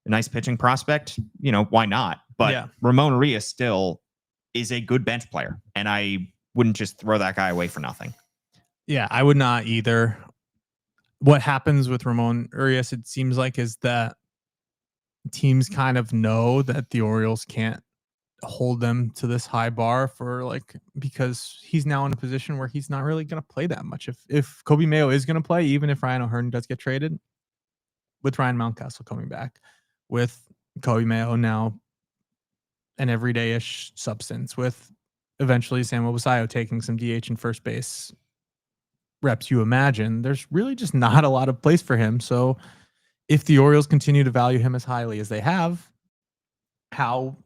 a nice pitching prospect, why not? But yeah. Ramon Arias still is a good bench player, and I wouldn't just throw that guy away for nothing. Yeah, I would not either. What happens with Ramon Arias, it seems like, is that teams kind of know that the Orioles can't hold them to this high bar because he's now in a position where he's not really going to play that much. If Coby Mayo is going to play, even if Ryan O'Hearn does get traded, with Ryan Mountcastle coming back, with Coby Mayo now an everyday-ish substance, with eventually Samuel Basayo taking some DH and first base reps, you imagine there's really just not a lot of place for him. So if the Orioles continue to value him as highly as they have, how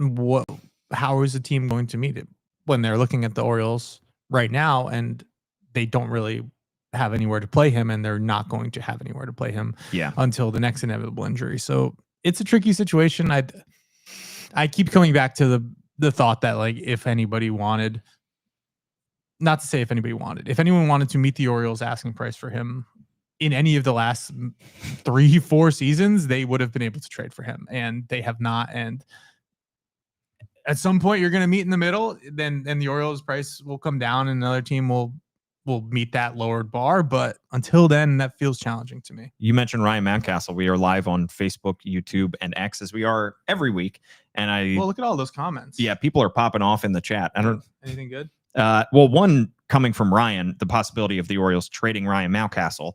is the team going to meet it when they're looking at the Orioles right now and they don't really have anywhere to play him, and they're not going to have anywhere to play him until the next inevitable injury? So it's a tricky situation. I keep coming back to the thought that, like, if anybody wanted, not to say if anybody wanted, if anyone wanted to meet the Orioles asking price for him in any of the last 3-4 seasons, they would have been able to trade for him, and they have not. And at some point you're going to meet in the middle, then the Orioles price will come down and another team will meet that lowered bar. But until then, that feels challenging to me. You mentioned Ryan Mountcastle. We are live on Facebook, YouTube, and X, as we are every week. And well, look at all those comments. Yeah, people are popping off in the chat. I don't anything good. Well, one coming from Ryan, the possibility of the Orioles trading Ryan Mountcastle.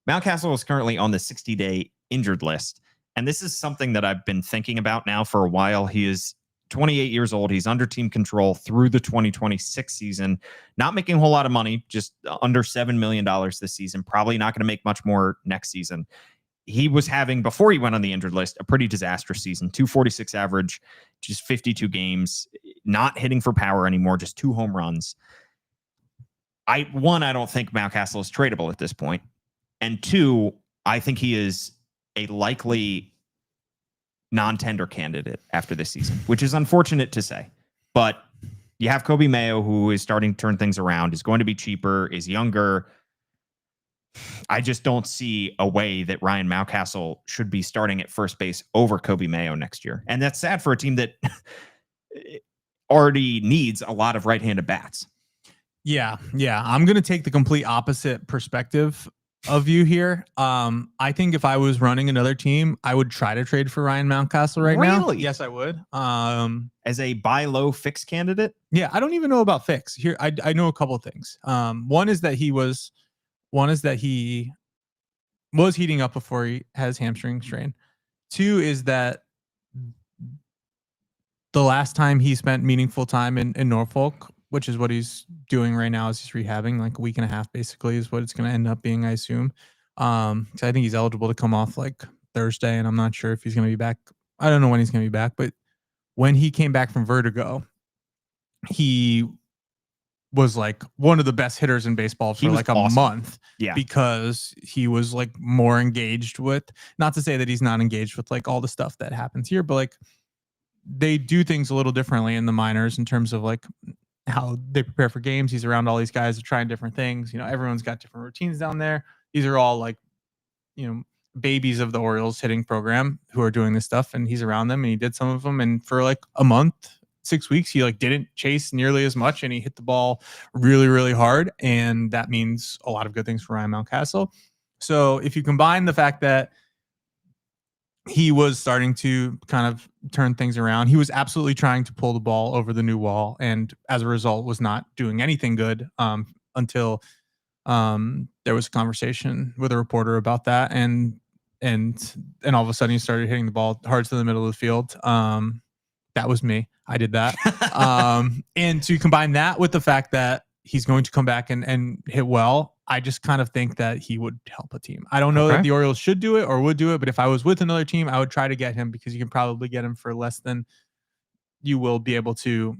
Mountcastle is currently on the 60-day injured list, and this is something that I've been thinking about now for a while. He is 28 years old. He's under team control through the 2026 season, not making a whole lot of money, just under $7 million this season. Probably not going to make much more next season. He was having, before he went on the injured list, a pretty disastrous season. 246 average, just 52 games, not hitting for power anymore, just 2 home runs. I don't think Mountcastle is tradable at this point. And 2, I think he is a likely non-tender candidate after this season, which is unfortunate to say. But you have Coby Mayo, who is starting to turn things around, is going to be cheaper, is younger. I just don't see a way that Ryan Mountcastle should be starting at first base over Coby Mayo next year. And that's sad for a team that already needs a lot of right-handed bats. Yeah. I'm going to take the complete opposite perspective of you here. I think if I was running another team, I would try to trade for Ryan Mountcastle right now. Really? Yes, I would. As a buy low fix candidate? Yeah, I don't even know about fix. Here, I know a couple of things. One is that he was heating up before he has hamstring strain. 2 is that the last time he spent meaningful time in Norfolk, which is what he's doing right now, is he's rehabbing, like a week and a half, basically, is what it's going to end up being, I assume. So I think he's eligible to come off like Thursday, and I'm not sure if he's going to be back. I don't know when he's going to be back, but when he came back from vertigo, he was like one of the best hitters in baseball for like a month. Yeah. Because he was like more engaged with, not to say that he's not engaged with like all the stuff that happens here, but like they do things a little differently in the minors in terms of like how they prepare for games. He's around all these guys, trying different things. You know, everyone's got different routines down there. These are all like, you know, babies of the Orioles hitting program who are doing this stuff, and he's around them, and he did some of them. And for like a month, 6 weeks, he like didn't chase nearly as much, and he hit the ball really, really hard. And that means a lot of good things for Ryan Mountcastle. So if you combine the fact that he was starting to kind of turn things around, he was absolutely trying to pull the ball over the new wall, and as a result was not doing anything good until there was a conversation with a reporter about that, and all of a sudden he started hitting the ball hard to the middle of the field. That was me. I did that. And to combine that with the fact that he's going to come back and hit well, I just kind of think that he would help a team. I don't know that the Orioles should do it or would do it, but if I was with another team, I would try to get him, because you can probably get him for less than you will be able to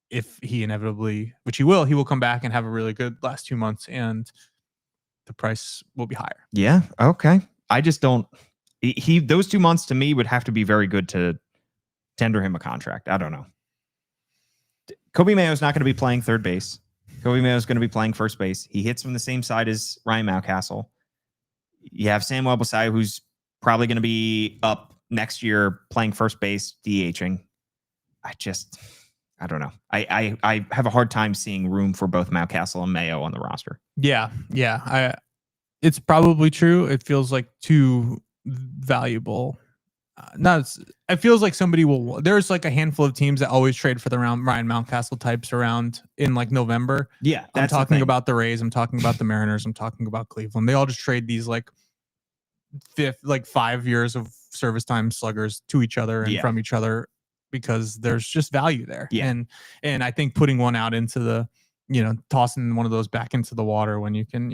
if he inevitably, which he will come back and have a really good last 2 months, and the price will be higher. Yeah. Okay. I just don't, those 2 months to me would have to be very good to tender him a contract. I don't know. Kobe Mayo's not going to be playing third base. Kobe Mayo's going to be playing first base. He hits from the same side as Ryan Mountcastle. You have Samuel Basallo, who's probably going to be up next year playing first base, DHing. I don't know. I have a hard time seeing room for both Mountcastle and Mayo on the roster. Yeah. It's probably true. It feels like too valuable. It feels like somebody will. There's like a handful of teams that always trade for the Ryan Mountcastle types around in like November. Yeah, I'm talking about the Rays. I'm talking about the Mariners. I'm talking about Cleveland. They all just trade these like 5 years of service time sluggers to each other and from each other, because there's just value there. Yeah. And I think putting one out into the, tossing one of those back into the water when you can,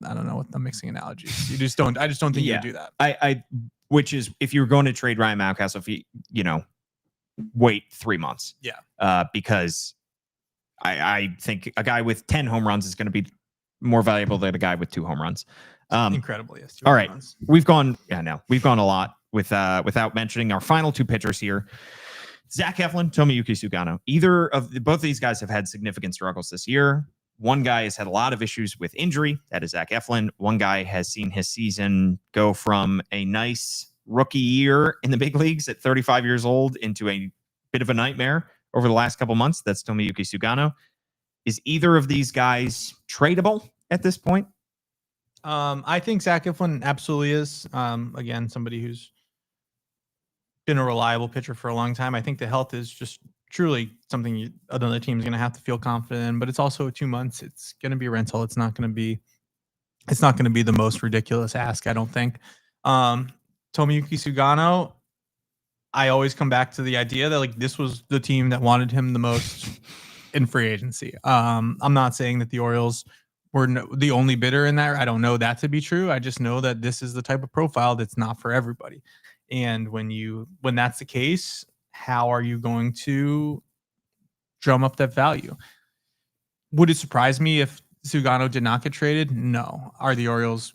I don't know what I'm mixing analogies. I just don't think you would do that. Which is, if you're going to trade Ryan Mountcastle, if you wait 3 months. Yeah. Because I think a guy with 10 home runs is going to be more valuable than a guy with 2 home runs. Incredibly, yes. All right. Runs. We've gone a lot without mentioning our final 2 pitchers here. Zach Eflin, Tomoyuki Sugano. Both of these guys have had significant struggles this year. One guy has had a lot of issues with injury. That is Zach Eflin. One guy has seen his season go from a nice rookie year in the big leagues at 35 years old into a bit of a nightmare over the last couple months. That's Tomoyuki Sugano. Is either of these guys tradable at this point? I think Zach Eflin absolutely is. Again, somebody who's been a reliable pitcher for a long time. I think the health is just truly something another team is going to have to feel confident in, but it's also 2 months. It's going to be a rental. It's not going to be the most ridiculous ask, I don't think. Tomoyuki Sugano, I always come back to the idea that like this was the team that wanted him the most in free agency. I'm not saying that the Orioles were the only bidder in that. I don't know that to be true. I just know that this is the type of profile that's not for everybody. And when that's the case, how are you going to drum up that value? Would it surprise me if Sugano did not get traded? No. Are the Orioles?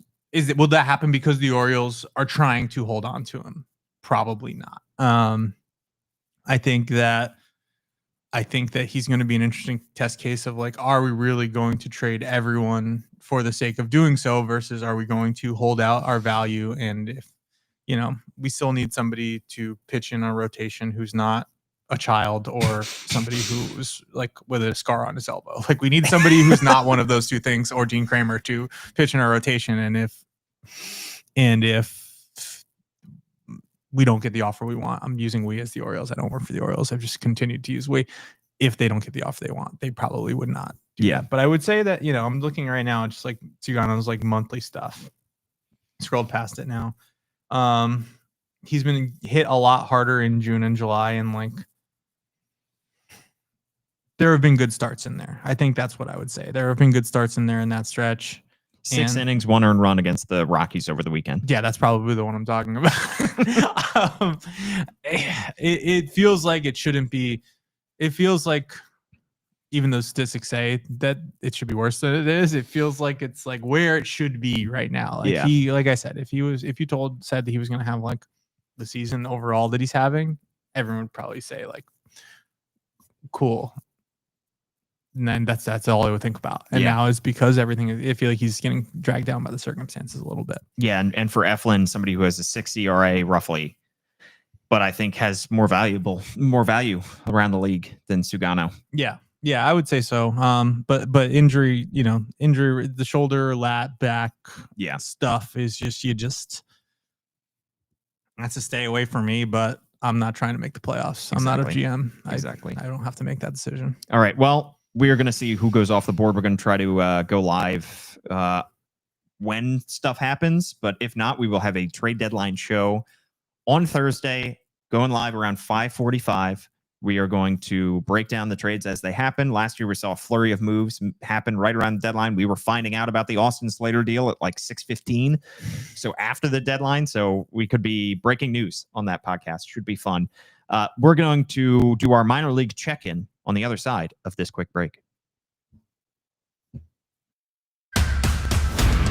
Will that happen because the Orioles are trying to hold on to him? Probably not. I think that he's going to be an interesting test case of like, are we really going to trade everyone for the sake of doing so versus are we going to hold out our value? And if, we still need somebody to pitch in a rotation who's not a child or somebody who's like with a scar on his elbow. Like we need somebody who's not one of those two things, or Gene Kramer, to pitch in our rotation. And if we don't get the offer we want, I'm using we as the Orioles. I don't work for the Orioles. I've just continued to use we. If they don't get the offer they want, they probably would not. Yeah. But I would say that, I'm looking right now, just like Sugano's like monthly stuff. scrolled past it now. He's been hit a lot harder in June and July, and like there have been good starts in there. I think that's what I would say. There have been good starts in there in that stretch. 6 innings, 1 earned run against the Rockies over the weekend. Yeah, that's probably the one I'm talking about. It feels like it shouldn't be. It feels like, even though statistics say that it should be worse than it is, it feels like it's like where it should be right now. Like like I said, if you said that he was going to have like the season overall that he's having, everyone would probably say like, cool. And then that's all I would think about. And now it's because everything, I feel like he's getting dragged down by the circumstances a little bit. Yeah. And for Eflin, somebody who has a 6 ERA roughly, but I think has more value around the league than Sugano. Yeah. Yeah, I would say so. But injury, the shoulder, lat, back, stuff is just that's a stay away from me. But I'm not trying to make the playoffs. I'm not a GM. I don't have to make that decision. All right. Well, we are going to see who goes off the board. We're going to try to go live when stuff happens. But if not, we will have a trade deadline show on Thursday, going live around 5:45. We are going to break down the trades as they happen. Last year, we saw a flurry of moves happen right around the deadline. We were finding out about the Austin Slater deal at like 6:15. So after the deadline, so we could be breaking news on that podcast. Should be fun. We're going to do our minor league check-in on the other side of this quick break.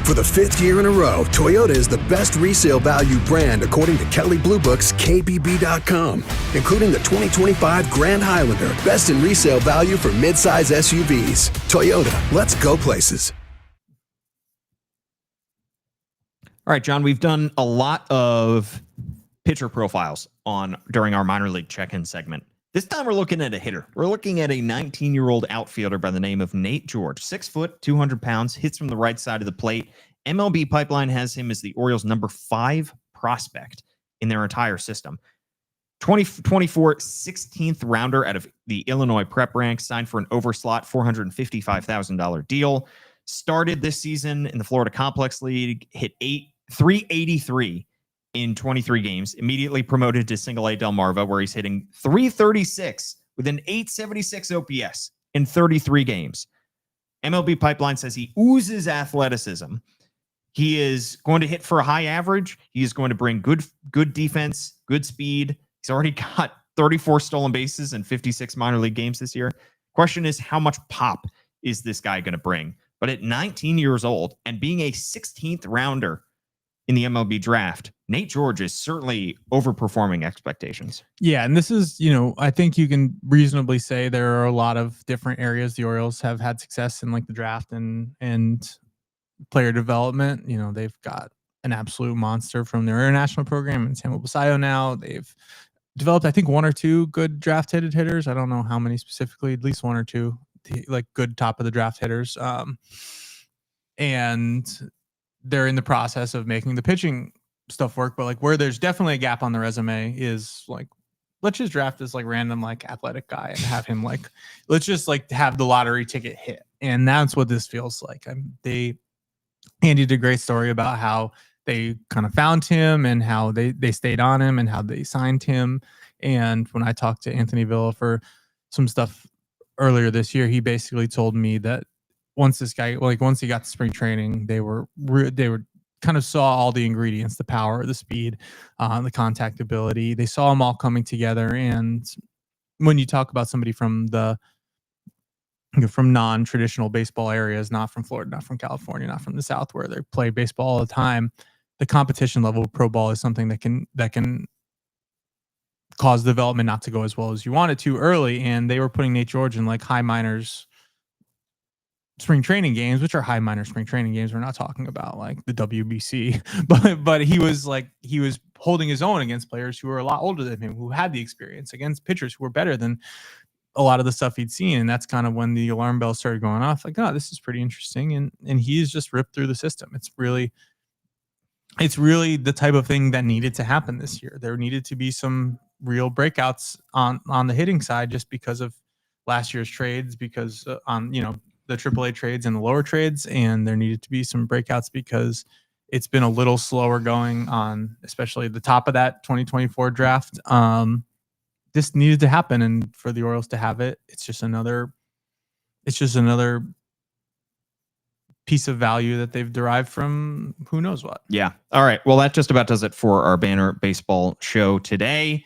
For the 5th year in a row, Toyota is the best resale value brand according to Kelley Blue Book's KBB.com, including the 2025 Grand Highlander, best in resale value for midsize SUVs. Toyota, let's go places. All right, John, we've done a lot of pitcher profiles during our minor league check-in segment. This time we're looking at a hitter. We're looking at a 19-year-old outfielder by the name of Nate George. 6 foot, 200 pounds, hits from the right side of the plate. MLB Pipeline has him as the Orioles' number 5 prospect in their entire system. 2024 16th rounder out of the Illinois prep ranks, signed for an overslot $455,000 deal. Started this season in the Florida Complex League, hit 383 in 23 games, immediately promoted to single A Delmarva, where he's hitting 336 with an 876 OPS in 33 games. MLB Pipeline says he oozes athleticism. He is going to hit for a high average. He is going to bring good defense, good speed. He's already got 34 stolen bases in 56 minor league games this year. Question is, how much pop is this guy going to bring? But at 19 years old and being a 16th rounder in the MLB draft, Nate George is certainly overperforming expectations. Yeah, and this is, I think you can reasonably say there are a lot of different areas the Orioles have had success in, like the draft and player development. They've got an absolute monster from their international program in Samuel Basayo now. They've developed, I think, 1 or 2 good draft-headed hitters. I don't know how many specifically, at least 1 or 2, like good top of the draft hitters. And they're in the process of making the pitching stuff work, but like where there's definitely a gap on the resume is like, let's just draft this like random like athletic guy and have him like, let's just like have the lottery ticket hit. And that's what this feels like. Andy did a great story about how they kind of found him and how they stayed on him and how they signed him. And when I talked to Anthony Villa for some stuff earlier this year, he basically told me that once he got to spring training, they were kind of saw all the ingredients, the power, the speed, the contact ability. They saw them all coming together. And when you talk about somebody from from non-traditional baseball areas, not from Florida, not from California, not from the South, where they play baseball all the time, the competition level of pro ball is something that can cause development not to go as well as you want it to early. And they were putting Nate George in like high minors spring training games, which are high minor spring training games. We're not talking about like the WBC, but he was holding his own against players who were a lot older than him, who had the experience, against pitchers who were better than a lot of the stuff he'd seen. And that's kind of when the alarm bells started going off, like, oh, this is pretty interesting. And he's just ripped through the system. It's really the type of thing that needed to happen this year. There needed to be some real breakouts on the hitting side, just because of last year's trades, because on, the AAA trades and the lower trades. And there needed to be some breakouts because it's been a little slower going on, especially the top of that 2024 draft. This needed to happen, and for the Orioles to have it, it's just another piece of value that they've derived from who knows what. Yeah. All right. Well, that just about does it for our Banner Baseball show today.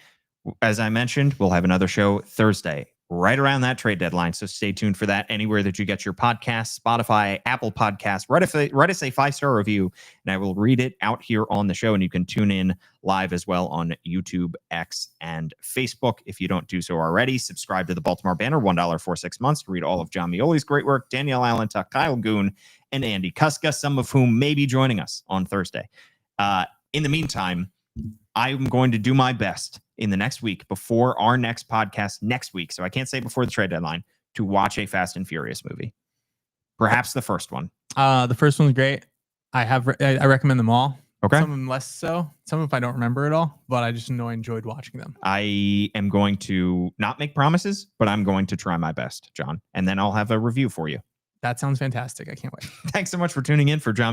As I mentioned, we'll have another show Thursday, right around that trade deadline. So stay tuned for that anywhere that you get your podcasts, Spotify, Apple Podcasts. Write us a 5-star review, and I will read it out here on the show. And you can tune in live as well on YouTube, X, and Facebook. If you don't do so already, subscribe to the Baltimore Banner, $1 for 6 months to read all of John Meoli's great work, Danielle Allentuck, Kyle Goon, and Andy Kuska, some of whom may be joining us on Thursday. In the meantime, I'm going to do my best in the next week before our next podcast next week. So I can't say before the trade deadline, to watch a Fast and Furious movie. Perhaps the first one. The first one's great. I recommend them all. Okay. Some of them less so. Some of them I don't remember at all, but I just know I enjoyed watching them. I am going to not make promises, but I'm going to try my best, John. And then I'll have a review for you. That sounds fantastic. I can't wait. Thanks so much for tuning in for John